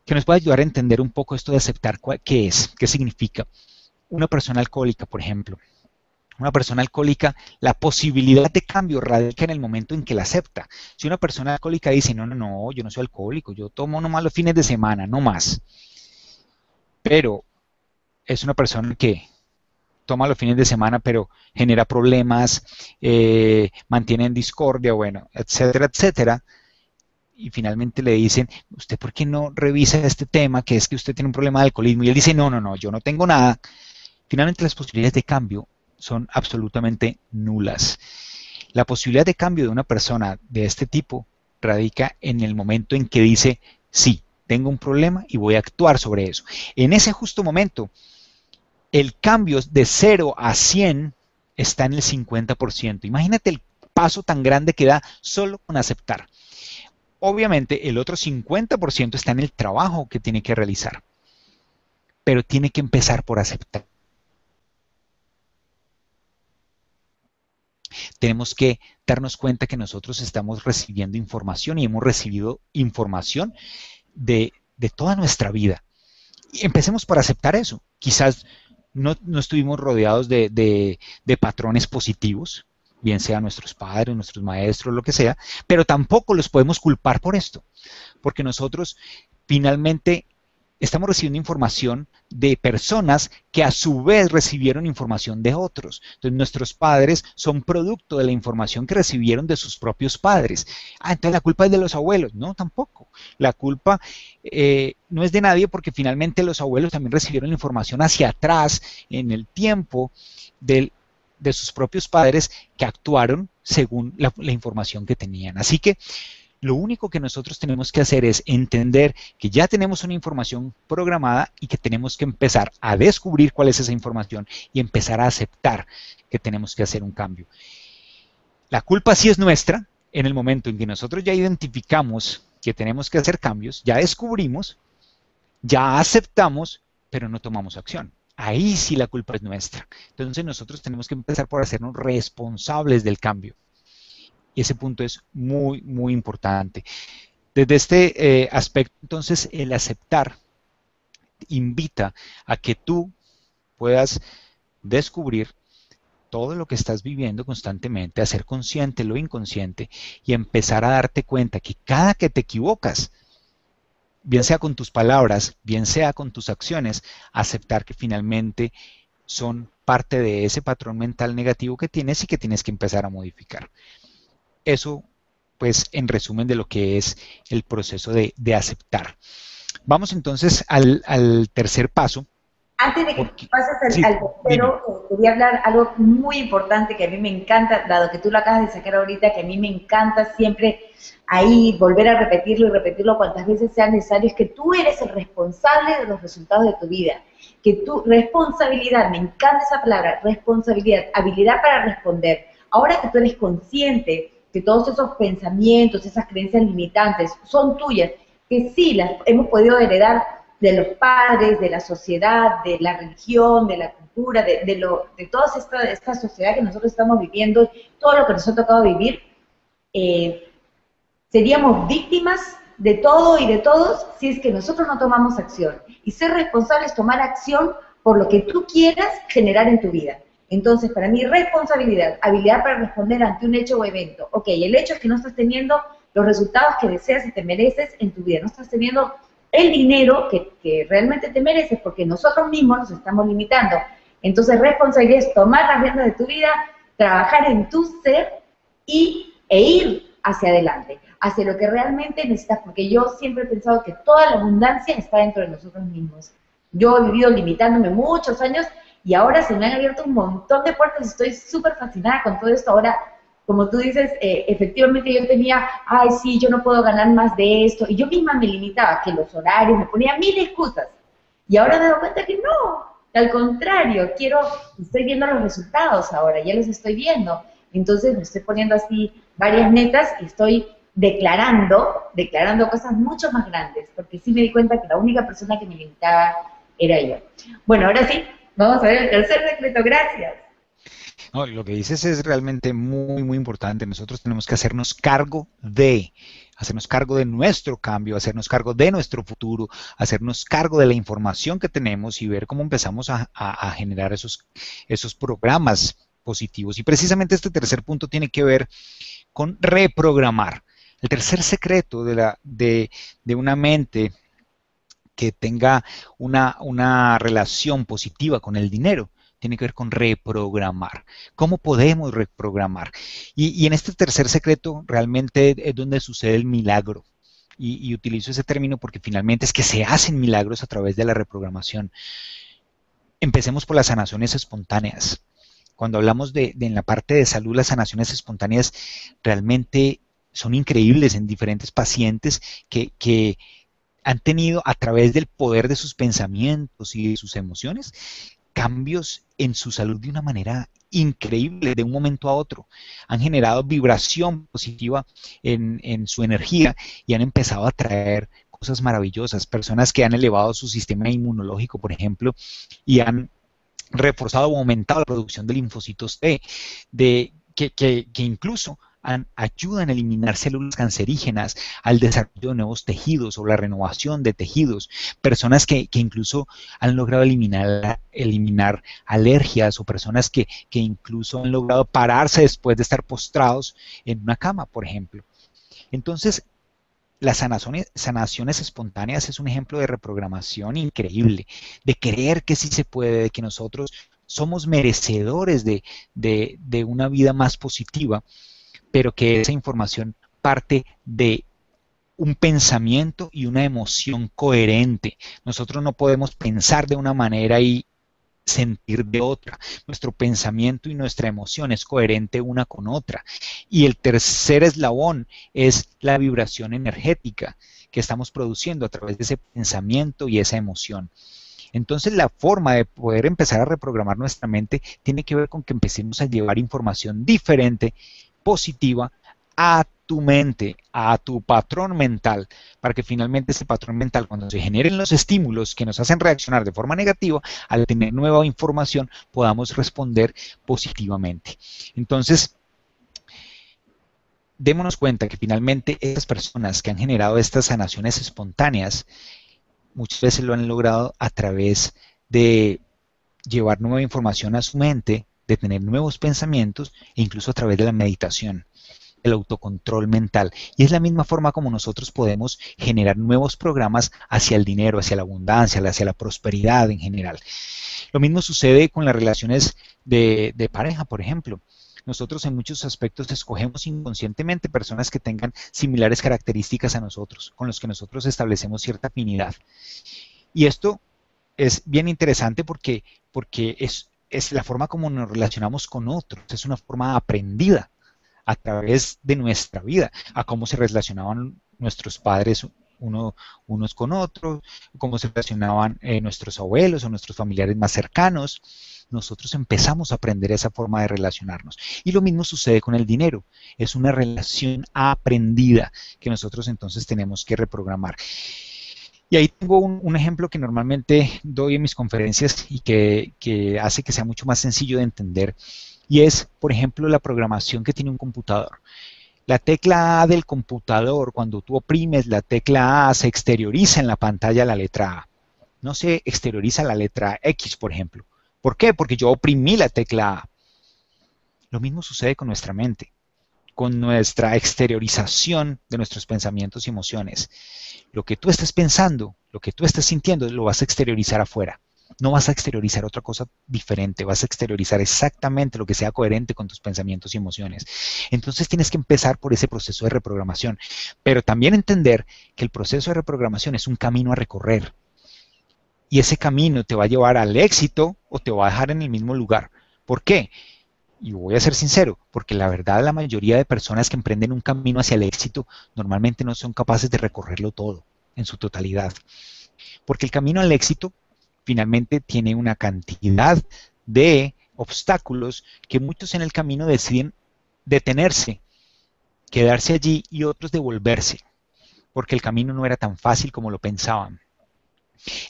que nos puede ayudar a entender un poco esto de aceptar qué es, qué significa. Una persona alcohólica, por ejemplo, una persona alcohólica, la posibilidad de cambio radica en el momento en que la acepta. Si una persona alcohólica dice, no, yo no soy alcohólico, yo tomo nomás los fines de semana, no más. Pero es una persona que toma los fines de semana, pero genera problemas, mantiene en discordia, bueno, etcétera, etcétera. Y finalmente le dicen, ¿usted por qué no revisa este tema, que es que usted tiene un problema de alcoholismo? Y él dice, no, yo no tengo nada. Finalmente las posibilidades de cambio son absolutamente nulas. La posibilidad de cambio de una persona de este tipo radica en el momento en que dice, sí, tengo un problema y voy a actuar sobre eso. En ese justo momento, el cambio de 0 a 100 está en el 50%. Imagínate el paso tan grande que da solo con aceptar. Obviamente, el otro 50% está en el trabajo que tiene que realizar, pero tiene que empezar por aceptar. Tenemos que darnos cuenta que nosotros estamos recibiendo información y hemos recibido información de toda nuestra vida. Y empecemos por aceptar eso. Quizás no estuvimos rodeados de patrones positivos, bien sean nuestros padres, nuestros maestros, lo que sea, pero tampoco los podemos culpar por esto, porque nosotros finalmente estamos recibiendo información de personas que a su vez recibieron información de otros. Entonces, nuestros padres son producto de la información que recibieron de sus propios padres. Ah, entonces la culpa es de los abuelos. No, tampoco. La culpa no es de nadie, porque finalmente los abuelos también recibieron la información hacia atrás en el tiempo de sus propios padres, que actuaron según la información que tenían. Así que lo único que nosotros tenemos que hacer es entender que ya tenemos una información programada y que tenemos que empezar a descubrir cuál es esa información y empezar a aceptar que tenemos que hacer un cambio. La culpa sí es nuestra en el momento en que nosotros ya identificamos que tenemos que hacer cambios, ya descubrimos, ya aceptamos, pero no tomamos acción. Ahí sí la culpa es nuestra. Entonces nosotros tenemos que empezar por hacernos responsables del cambio. Y ese punto es muy, muy importante. Desde este aspecto, entonces, el aceptar invita a que tú puedas descubrir todo lo que estás viviendo constantemente, hacer consciente lo inconsciente y empezar a darte cuenta que cada que te equivocas, bien sea con tus palabras, bien sea con tus acciones, aceptar que finalmente son parte de ese patrón mental negativo que tienes y que tienes que empezar a modificar. Eso, pues, en resumen de lo que es el proceso de aceptar. Vamos entonces al tercer paso. Antes de que pases al tercero, quería hablar algo muy importante que a mí me encanta, dado que tú lo acabas de sacar ahorita, que a mí me encanta siempre ahí volver a repetirlo y repetirlo cuantas veces sea necesario, es que tú eres el responsable de los resultados de tu vida. Que tu responsabilidad, me encanta esa palabra, responsabilidad, habilidad para responder. Ahora que tú eres consciente que todos esos pensamientos, esas creencias limitantes son tuyas, que sí las hemos podido heredar de los padres, de la sociedad, de la religión, de la cultura, de toda esta sociedad que nosotros estamos viviendo, todo lo que nos ha tocado vivir, seríamos víctimas de todo y de todos si es que nosotros no tomamos acción. Y ser responsable es tomar acción por lo que tú quieras generar en tu vida. Entonces, para mí, responsabilidad, habilidad para responder ante un hecho o evento. Ok, el hecho es que no estás teniendo los resultados que deseas y te mereces en tu vida. No estás teniendo el dinero que realmente te mereces porque nosotros mismos nos estamos limitando. Entonces, responsabilidad es tomar las riendas de tu vida, trabajar en tu ser e ir hacia adelante, hacia lo que realmente necesitas, porque yo siempre he pensado que toda la abundancia está dentro de nosotros mismos. Yo he vivido limitándome muchos años y ahora se me han abierto un montón de puertas y estoy súper fascinada con todo esto. Ahora, como tú dices, efectivamente yo tenía, ay, sí, yo no puedo ganar más de esto, y yo misma me limitaba, que los horarios, me ponía mil excusas, y ahora me doy cuenta que no, al contrario, estoy viendo los resultados ahora, ya los estoy viendo, entonces me estoy poniendo así varias metas y estoy declarando cosas mucho más grandes, porque sí me di cuenta que la única persona que me limitaba era yo. Bueno, ahora sí, vamos a ver el tercer decreto, gracias. No, lo que dices es realmente muy, muy importante. Nosotros tenemos que hacernos cargo de nuestro cambio, hacernos cargo de nuestro futuro, hacernos cargo de la información que tenemos y ver cómo empezamos a generar esos programas positivos. Y precisamente este tercer punto tiene que ver con reprogramar. El tercer secreto de una mente que tenga una relación positiva con el dinero tiene que ver con reprogramar. ¿Cómo podemos reprogramar? Y en este tercer secreto realmente es donde sucede el milagro. Y utilizo ese término porque finalmente es que se hacen milagros a través de la reprogramación. Empecemos por las sanaciones espontáneas. Cuando hablamos en la parte de salud, las sanaciones espontáneas realmente son increíbles en diferentes pacientes que han tenido, a través del poder de sus pensamientos y de sus emociones, cambios en su salud de una manera increíble de un momento a otro. Han generado vibración positiva en su energía y han empezado a traer cosas maravillosas. Personas que han elevado su sistema inmunológico, por ejemplo, y han reforzado o aumentado la producción de linfocitos T, que incluso ayudan a eliminar células cancerígenas, al desarrollo de nuevos tejidos o la renovación de tejidos. Personas que incluso han logrado eliminar alergias, o personas que incluso han logrado pararse después de estar postrados en una cama, por ejemplo. Entonces, las sanaciones espontáneas es un ejemplo de reprogramación increíble, de creer que sí se puede, de que nosotros somos merecedores de una vida más positiva, pero que esa información parte de un pensamiento y una emoción coherente. Nosotros no podemos pensar de una manera y sentir de otra. Nuestro pensamiento y nuestra emoción es coherente una con otra. Y el tercer eslabón es la vibración energética que estamos produciendo a través de ese pensamiento y esa emoción. Entonces la forma de poder empezar a reprogramar nuestra mente tiene que ver con que empecemos a llevar información diferente, positiva, a tu mente, a tu patrón mental, para que finalmente ese patrón mental, cuando se generen los estímulos que nos hacen reaccionar de forma negativa, al tener nueva información, podamos responder positivamente. Entonces, démonos cuenta que finalmente estas personas que han generado estas sanaciones espontáneas, muchas veces lo han logrado a través de llevar nueva información a su mente, de tener nuevos pensamientos e incluso a través de la meditación, el autocontrol mental. Y es la misma forma como nosotros podemos generar nuevos programas hacia el dinero, hacia la abundancia, hacia la prosperidad en general. Lo mismo sucede con las relaciones de pareja, por ejemplo. Nosotros en muchos aspectos escogemos inconscientemente personas que tengan similares características a nosotros, con los que nosotros establecemos cierta afinidad. Y esto es bien interesante porque es la forma como nos relacionamos con otros, es una forma aprendida a través de nuestra vida, a cómo se relacionaban nuestros padres unos con otros, cómo se relacionaban nuestros abuelos o nuestros familiares más cercanos. Nosotros empezamos a aprender esa forma de relacionarnos. Y lo mismo sucede con el dinero. Es una relación aprendida que nosotros entonces tenemos que reprogramar. Y ahí tengo un ejemplo que normalmente doy en mis conferencias y que hace que sea mucho más sencillo de entender. Y es, por ejemplo, la programación que tiene un computador. La tecla A del computador, cuando tú oprimes la tecla A, se exterioriza en la pantalla la letra A. No se exterioriza la letra X, por ejemplo. ¿Por qué? Porque yo oprimí la tecla A. Lo mismo sucede con nuestra mente, con nuestra exteriorización de nuestros pensamientos y emociones. Lo que tú estés pensando, lo que tú estés sintiendo, lo vas a exteriorizar afuera. No vas a exteriorizar otra cosa diferente, vas a exteriorizar exactamente lo que sea coherente con tus pensamientos y emociones. Entonces tienes que empezar por ese proceso de reprogramación, pero también entender que el proceso de reprogramación es un camino a recorrer. Y ese camino te va a llevar al éxito o te va a dejar en el mismo lugar. ¿Por qué? Y voy a ser sincero, porque la verdad la mayoría de personas que emprenden un camino hacia el éxito normalmente no son capaces de recorrerlo todo, en su totalidad. Porque el camino al éxito finalmente tiene una cantidad de obstáculos que muchos en el camino deciden detenerse, quedarse allí y otros devolverse, porque el camino no era tan fácil como lo pensaban.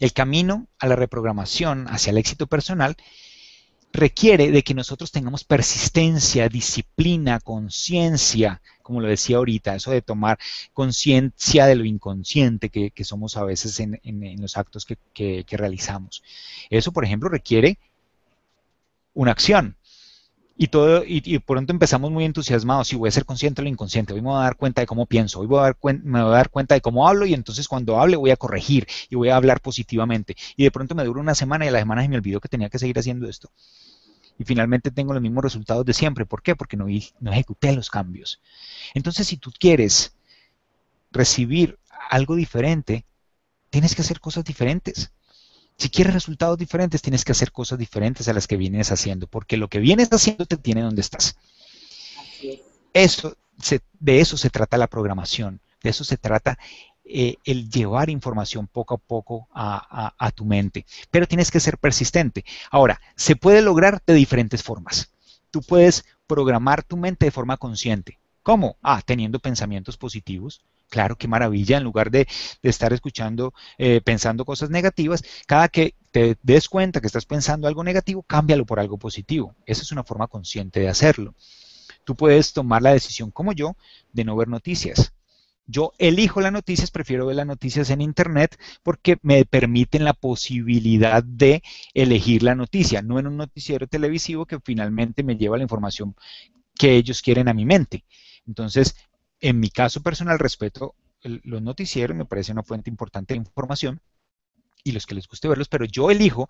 El camino a la reprogramación hacia el éxito personal requiere de que nosotros tengamos persistencia, disciplina, conciencia, como lo decía ahorita, eso de tomar conciencia de lo inconsciente que somos a veces en los actos que realizamos. Eso, por ejemplo, requiere una acción. Y pronto empezamos muy entusiasmados y voy a ser consciente de lo inconsciente, hoy me voy a dar cuenta de cómo pienso, hoy me voy a dar cuenta de cómo hablo y entonces cuando hable voy a corregir y voy a hablar positivamente. Y de pronto me dura una semana y a la semana se me olvidó que tenía que seguir haciendo esto. Y finalmente tengo los mismos resultados de siempre. ¿Por qué? Porque no ejecuté los cambios. Entonces, si tú quieres recibir algo diferente, tienes que hacer cosas diferentes. Si quieres resultados diferentes, tienes que hacer cosas diferentes a las que vienes haciendo, porque lo que vienes haciendo te tiene donde estás. De eso se trata la programación, de eso se trata el llevar información poco a poco a tu mente, pero tienes que ser persistente. Ahora, se puede lograr de diferentes formas. Tú puedes programar tu mente de forma consciente. ¿Cómo? Teniendo pensamientos positivos. Claro, qué maravilla, en lugar de estar escuchando, pensando cosas negativas, cada que te des cuenta que estás pensando algo negativo, cámbialo por algo positivo. Esa es una forma consciente de hacerlo. Tú puedes tomar la decisión, como yo, de no ver noticias. Yo elijo las noticias, prefiero ver las noticias en internet porque me permiten la posibilidad de elegir la noticia, no en un noticiero televisivo que finalmente me lleva la información que ellos quieren a mi mente. Entonces, en mi caso personal, respeto los noticieros me parece una fuente importante de información y los que les guste verlos, pero yo elijo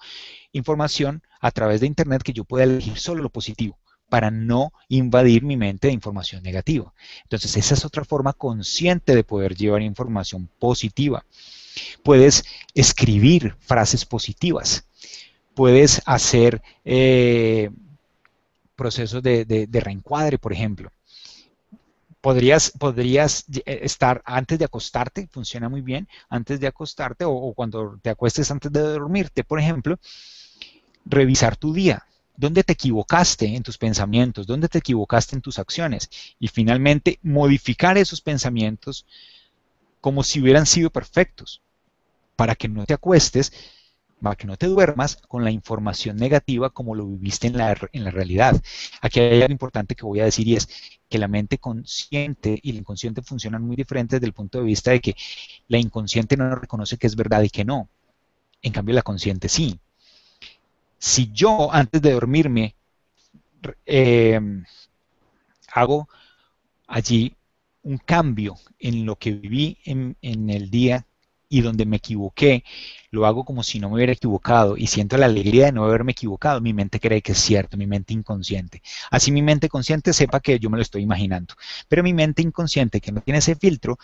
información a través de Internet que yo pueda elegir solo lo positivo para no invadir mi mente de información negativa. Entonces, esa es otra forma consciente de poder llevar información positiva. Puedes escribir frases positivas, puedes hacer procesos de reencuadre, por ejemplo. Podrías estar antes de acostarte, funciona muy bien, antes de acostarte o cuando te acuestes antes de dormirte, por ejemplo, revisar tu día. ¿Dónde te equivocaste en tus pensamientos? ¿Dónde te equivocaste en tus acciones? Y finalmente, modificar esos pensamientos como si hubieran sido perfectos, para que no te acuestes, para que no te duermas con la información negativa como lo viviste en la realidad. Aquí hay algo importante que voy a decir y es que la mente consciente y el inconsciente funcionan muy diferentes desde el punto de vista de que la inconsciente no reconoce que es verdad y que no. En cambio, la consciente sí. Si yo antes de dormirme eh, hago allí un cambio en lo que viví en el día y donde me equivoqué, lo hago como si no me hubiera equivocado y siento la alegría de no haberme equivocado, mi mente cree que es cierto, mi mente inconsciente. Así mi mente consciente sepa que yo me lo estoy imaginando, pero mi mente inconsciente, que no tiene ese filtro,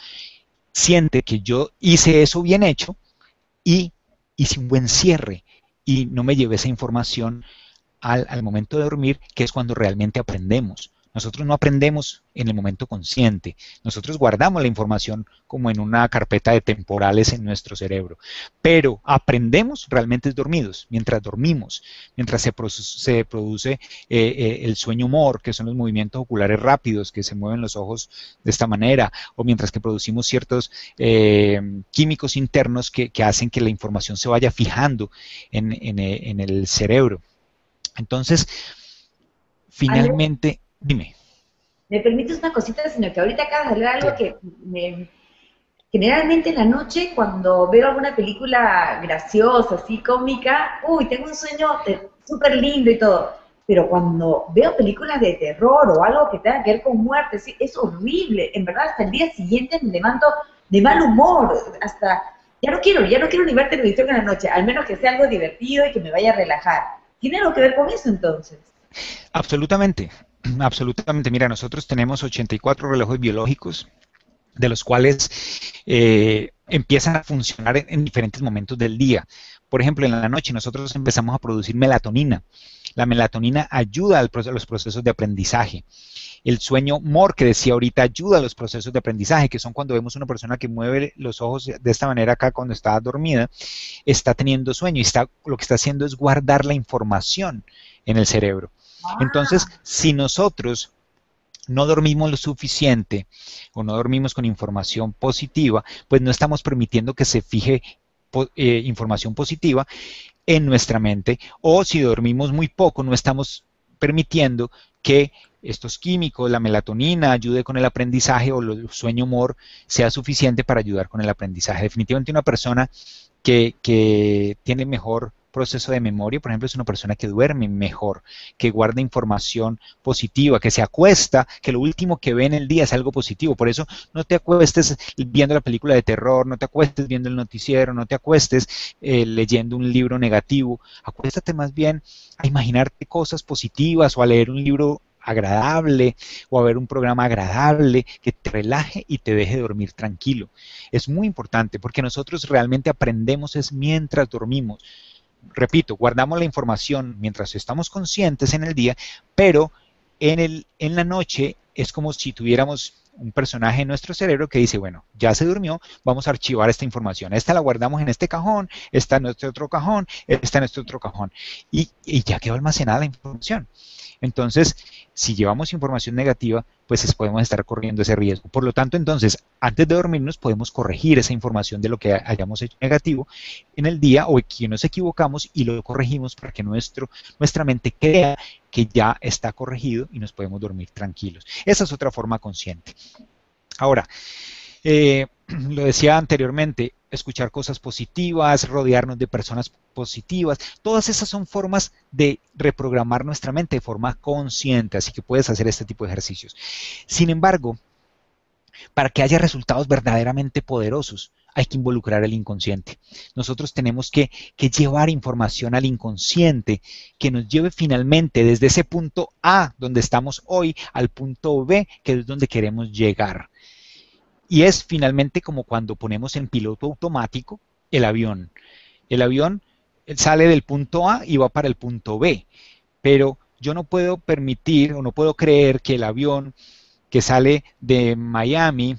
siente que yo hice eso bien hecho y hice un buen cierre y no me llevé esa información al momento de dormir, que es cuando realmente aprendemos. Nosotros no aprendemos en el momento consciente, nosotros guardamos la información como en una carpeta de temporales en nuestro cerebro, pero aprendemos realmente es dormidos, mientras dormimos, mientras se produce el sueño humor, que son los movimientos oculares rápidos, que se mueven los ojos de esta manera, o mientras que producimos ciertos químicos internos que hacen que la información se vaya fijando en el cerebro. Entonces, Andrés, finalmente, dime. ¿me permites una cosita? Sino que ahorita acabas de hablar algo Claro. que generalmente en la noche, cuando veo alguna película graciosa, así cómica, uy, tengo un sueño súper lindo y todo. Pero cuando veo películas de terror o algo que tenga que ver con muerte, sí, es horrible. En verdad, hasta el día siguiente me levanto de mal humor. Hasta, ya no quiero ni ver televisión en la noche, al menos que sea algo divertido y que me vaya a relajar. ¿Tiene algo que ver con eso entonces? Absolutamente, absolutamente. Mira, nosotros tenemos 84 relojes biológicos, de los cuales empiezan a funcionar en diferentes momentos del día. Por ejemplo, en la noche nosotros empezamos a producir melatonina. La melatonina ayuda a los procesos de aprendizaje. El sueño MOR, que decía ahorita, ayuda a los procesos de aprendizaje, que son cuando vemos una persona que mueve los ojos de esta manera acá cuando está dormida, está teniendo sueño y lo que está haciendo es guardar la información en el cerebro. Entonces, Ah, si nosotros no dormimos lo suficiente o no dormimos con información positiva, pues no estamos permitiendo que se fije información positiva en nuestra mente, o si dormimos muy poco, no estamos permitiendo que estos químicos, la melatonina, ayude con el aprendizaje o el sueño humor sea suficiente para ayudar con el aprendizaje. Definitivamente una persona que tiene mejor proceso de memoria, por ejemplo, es una persona que duerme mejor, que guarda información positiva, que se acuesta, que lo último que ve en el día es algo positivo. Por eso no te acuestes viendo la película de terror, no te acuestes viendo el noticiero, no te acuestes leyendo un libro negativo. Acuéstate más bien a imaginarte cosas positivas o a leer un libro agradable o a ver un programa agradable que te relaje y te deje dormir tranquilo. Es muy importante porque nosotros realmente aprendemos es mientras dormimos. Repito, guardamos la información mientras estamos conscientes en el día, pero en la noche es como si tuviéramos un personaje en nuestro cerebro que dice, bueno, ya se durmió, vamos a archivar esta información. Esta la guardamos en este cajón, esta en este otro cajón, esta en este otro cajón. Y ya quedó almacenada la información. Entonces, si llevamos información negativa, pues podemos estar corriendo ese riesgo. Por lo tanto, entonces, antes de dormirnos podemos corregir esa información de lo que hayamos hecho negativo en el día o que nos equivocamos y lo corregimos para que nuestra mente crea que ya está corregido y nos podemos dormir tranquilos. Esa es otra forma consciente. Ahora, lo decía anteriormente, escuchar cosas positivas, rodearnos de personas positivas, todas esas son formas de reprogramar nuestra mente de forma consciente, así que puedes hacer este tipo de ejercicios. Sin embargo, Para que haya resultados verdaderamente poderosos, hay que involucrar el inconsciente. Nosotros tenemos que llevar información al inconsciente que nos lleve finalmente desde ese punto A, donde estamos hoy, al punto B, que es donde queremos llegar. Y es finalmente como cuando ponemos en piloto automático el avión. El avión sale del punto A y va para el punto B, pero yo no puedo permitir o no puedo creer que el avión que sale de Miami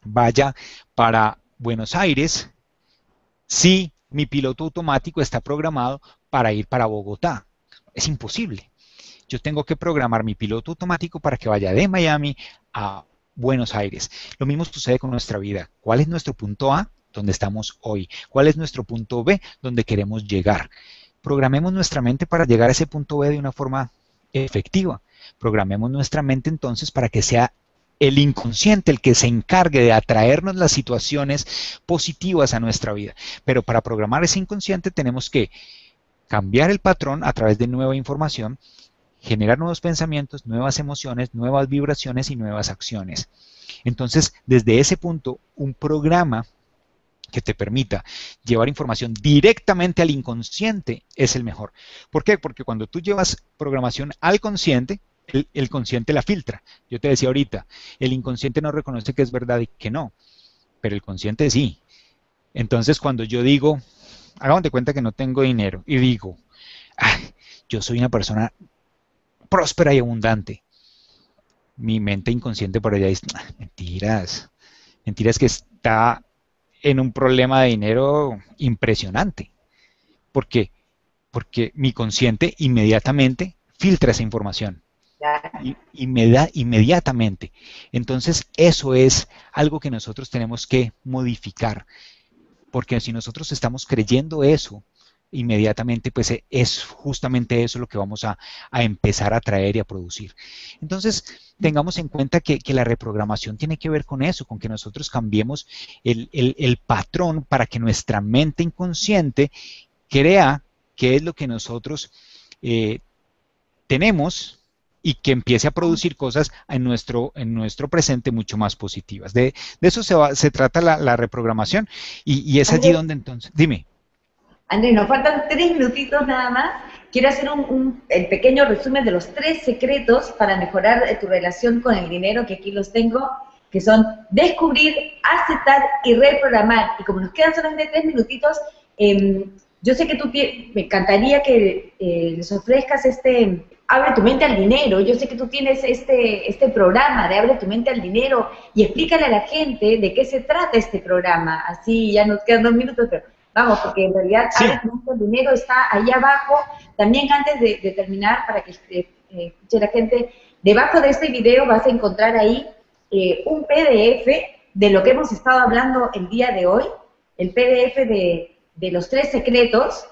vaya para Buenos Aires si mi piloto automático está programado para ir para Bogotá. Es imposible. Yo tengo que programar mi piloto automático para que vaya de Miami a Buenos Aires. Lo mismo sucede con nuestra vida. ¿Cuál es nuestro punto A? Donde estamos hoy. ¿Cuál es nuestro punto B? Donde queremos llegar. Programemos nuestra mente para llegar a ese punto B de una forma efectiva. Programemos nuestra mente entonces para que sea el inconsciente el que se encargue de atraernos las situaciones positivas a nuestra vida. Pero para programar ese inconsciente tenemos que cambiar el patrón a través de nueva información, generar nuevos pensamientos, nuevas emociones, nuevas vibraciones y nuevas acciones. Entonces, desde ese punto, un programa que te permita llevar información directamente al inconsciente es el mejor. ¿Por qué? Porque cuando tú llevas programación al consciente, el consciente la filtra. Yo te decía ahorita, el inconsciente no reconoce que es verdad y que no, pero el consciente sí. Entonces, cuando yo digo, hagamos de cuenta que no tengo dinero y digo, "Ay, yo soy una persona próspera y abundante", mi mente inconsciente por allá dice, mentiras, mentiras, que está en un problema de dinero impresionante. ¿Por qué? Porque mi consciente inmediatamente filtra esa información. Y me da inmediatamente. Entonces, eso es algo que nosotros tenemos que modificar, porque si nosotros estamos creyendo eso, inmediatamente, pues es justamente eso lo que vamos a empezar a traer y a producir. Entonces, tengamos en cuenta que la reprogramación tiene que ver con eso, con que nosotros cambiemos el patrón para que nuestra mente inconsciente crea qué es lo que nosotros tenemos y que empiece a producir cosas en nuestro presente mucho más positivas. De eso se trata la reprogramación y es allí Andrés, donde entonces, dime. Andrés, nos faltan 3 minutitos nada más. Quiero hacer el pequeño resumen de los 3 secretos para mejorar tu relación con el dinero, que aquí los tengo, que son descubrir, aceptar y reprogramar. Y como nos quedan solamente 3 minutitos, yo sé que me encantaría que les ofrezcas Abre tu mente al dinero. Yo sé que tú tienes este programa de Abre tu mente al dinero y explícale a la gente de qué se trata este programa. Así ya nos quedan 2 minutos, pero vamos, porque en realidad Sí. Abre tu mente al dinero está ahí abajo. También antes de terminar, para que escuche la gente, debajo de este video vas a encontrar ahí un PDF de lo que hemos estado hablando el día de hoy, el PDF de los 3 secretos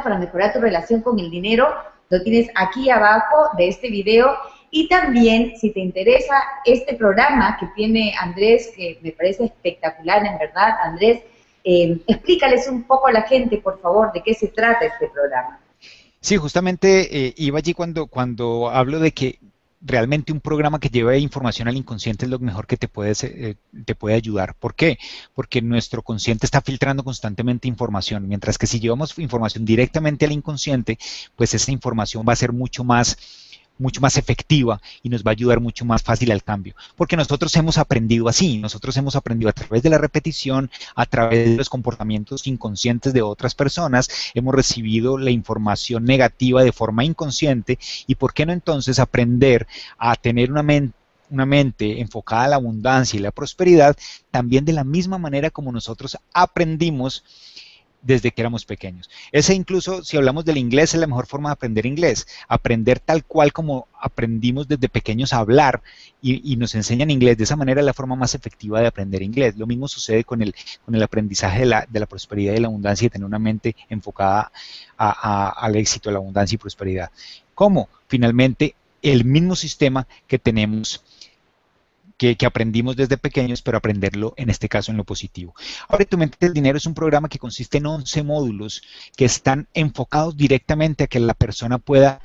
para mejorar tu relación con el dinero. Lo tienes aquí abajo de este video. Y también, si te interesa este programa que tiene Andrés, que me parece espectacular, en verdad, Andrés, explícales un poco a la gente, por favor, de qué se trata este programa. Sí, justamente iba allí cuando hablo de que realmente un programa que lleve información al inconsciente es lo mejor que te puede ayudar. ¿Por qué? Porque nuestro consciente está filtrando constantemente información, mientras que si llevamos información directamente al inconsciente, pues esa información va a ser mucho más efectiva y nos va a ayudar mucho más fácil al cambio, porque nosotros hemos aprendido así, nosotros hemos aprendido a través de la repetición, a través de los comportamientos inconscientes de otras personas, hemos recibido la información negativa de forma inconsciente, y ¿por qué no entonces aprender a tener una mente enfocada a la abundancia y la prosperidad, también de la misma manera como nosotros aprendimos desde que éramos pequeños? Ese, incluso si hablamos del inglés, es la mejor forma de aprender inglés, aprender tal cual como aprendimos desde pequeños a hablar, y nos enseñan inglés. De esa manera es la forma más efectiva de aprender inglés. Lo mismo sucede con el aprendizaje de la prosperidad y la abundancia, y tener una mente enfocada al éxito, a la abundancia y prosperidad. ¿Cómo? Finalmente, el mismo sistema que tenemos, que aprendimos desde pequeños, pero aprenderlo en este caso en lo positivo. Abre tu mente del dinero es un programa que consiste en 11 módulos que están enfocados directamente a que la persona pueda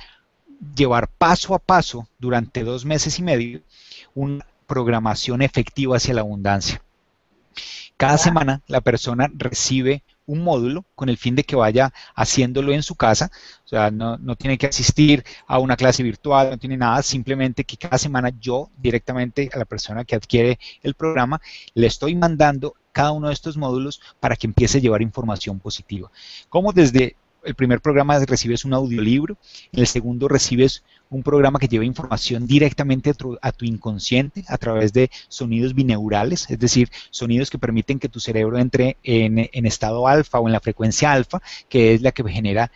llevar paso a paso durante 2 meses y medio un programación efectiva hacia la abundancia. Cada semana la persona recibe un módulo con el fin de que vaya haciéndolo en su casa, o sea, no tiene que asistir a una clase virtual, no tiene nada, simplemente que cada semana yo directamente a la persona que adquiere el programa le estoy mandando cada uno de estos módulos para que empiece a llevar información positiva. Como desde el primer programa recibes un audiolibro, en el segundo recibes un programa que lleva información directamente a tu inconsciente a través de sonidos bineurales, es decir, sonidos que permiten que tu cerebro entre en estado alfa o en la frecuencia alfa, que es la que genera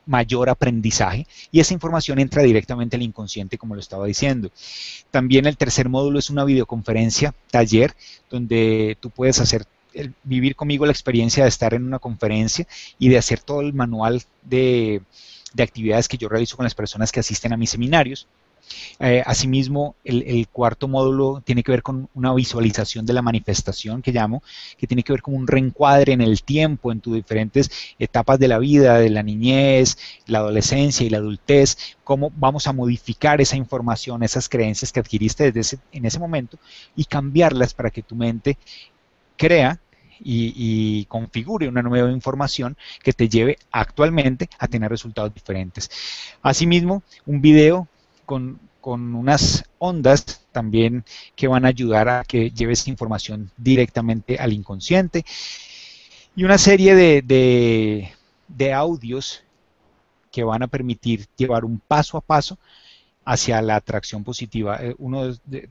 mayor aprendizaje, y esa información entra directamente al inconsciente, como lo estaba diciendo. También el tercer módulo es una videoconferencia, taller, donde tú puedes vivir conmigo la experiencia de estar en una conferencia y de hacer todo el manual de actividades que yo realizo con las personas que asisten a mis seminarios. Asimismo, el cuarto módulo tiene que ver con una visualización de la manifestación que llamo, que tiene que ver con un reencuadre en el tiempo, en tus diferentes etapas de la vida, de la niñez, la adolescencia y la adultez, cómo vamos a modificar esa información, esas creencias que adquiriste en ese momento y cambiarlas para que tu mente crea y configure una nueva información que te lleve actualmente a tener resultados diferentes. Asimismo, un video con unas ondas también que van a ayudar a que lleves información directamente al inconsciente y una serie de audios que van a permitir llevar un paso a paso hacia la atracción positiva.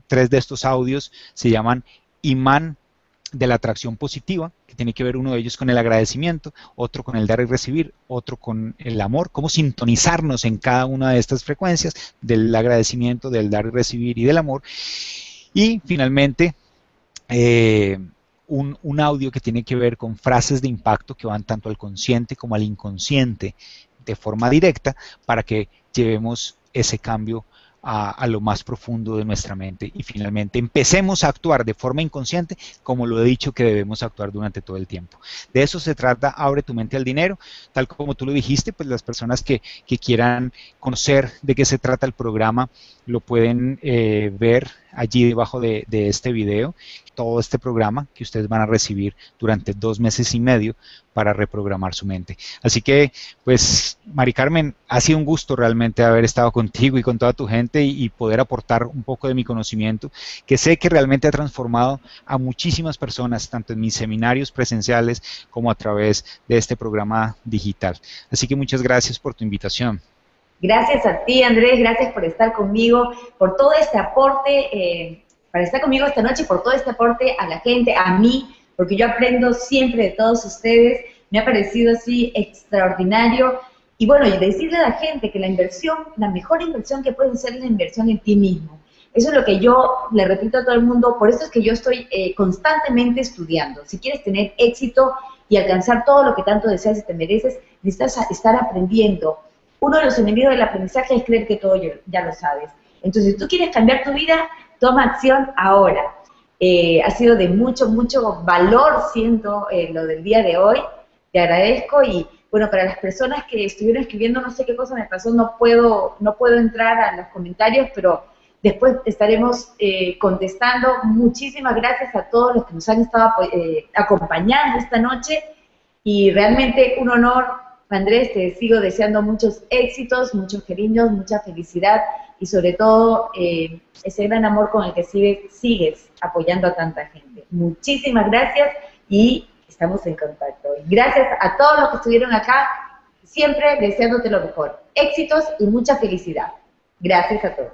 Tres de estos audios se llaman Imán de la atracción positiva, que tiene que ver uno de ellos con el agradecimiento, otro con el dar y recibir, otro con el amor, cómo sintonizarnos en cada una de estas frecuencias del agradecimiento, del dar y recibir y del amor. Y finalmente, un audio que tiene que ver con frases de impacto que van tanto al consciente como al inconsciente de forma directa para que llevemos ese cambio a lo más profundo de nuestra mente y finalmente empecemos a actuar de forma inconsciente como lo he dicho que debemos actuar durante todo el tiempo. De eso se trata Abre tu mente al dinero, tal como tú lo dijiste, pues las personas que quieran conocer de qué se trata el programa lo pueden ver allí debajo de este video, todo este programa que ustedes van a recibir durante 2 meses y medio para reprogramar su mente. Así que, pues, Mari Carmen, ha sido un gusto realmente haber estado contigo y con toda tu gente y poder aportar un poco de mi conocimiento, que sé que realmente ha transformado a muchísimas personas, tanto en mis seminarios presenciales como a través de este programa digital. Así que muchas gracias por tu invitación. Gracias a ti, Andrés, gracias por estar conmigo, por todo este aporte, para estar conmigo esta noche, por todo este aporte a la gente, a mí, porque yo aprendo siempre de todos ustedes, me ha parecido así extraordinario. Y bueno, y decirle a la gente que la inversión, la mejor inversión que puedes hacer es la inversión en ti mismo. Eso es lo que yo le repito a todo el mundo, por eso es que yo estoy constantemente estudiando. Si quieres tener éxito y alcanzar todo lo que tanto deseas y te mereces, necesitas estar aprendiendo. Uno de los enemigos del aprendizaje es creer que todo ya lo sabes. Entonces, si tú quieres cambiar tu vida, toma acción ahora. Ha sido de mucho, mucho valor, siento, lo del día de hoy. Te agradezco y, bueno, para las personas que estuvieron escribiendo, no sé qué cosa me pasó, no puedo entrar a los comentarios, pero después estaremos contestando. Muchísimas gracias a todos los que nos han estado acompañando esta noche y realmente un honor. Andrés, te sigo deseando muchos éxitos, muchos cariños, mucha felicidad y sobre todo ese gran amor con el que sigues apoyando a tanta gente. Muchísimas gracias y estamos en contacto. Y gracias a todos los que estuvieron acá, siempre deseándote lo mejor. Éxitos y mucha felicidad. Gracias a todos.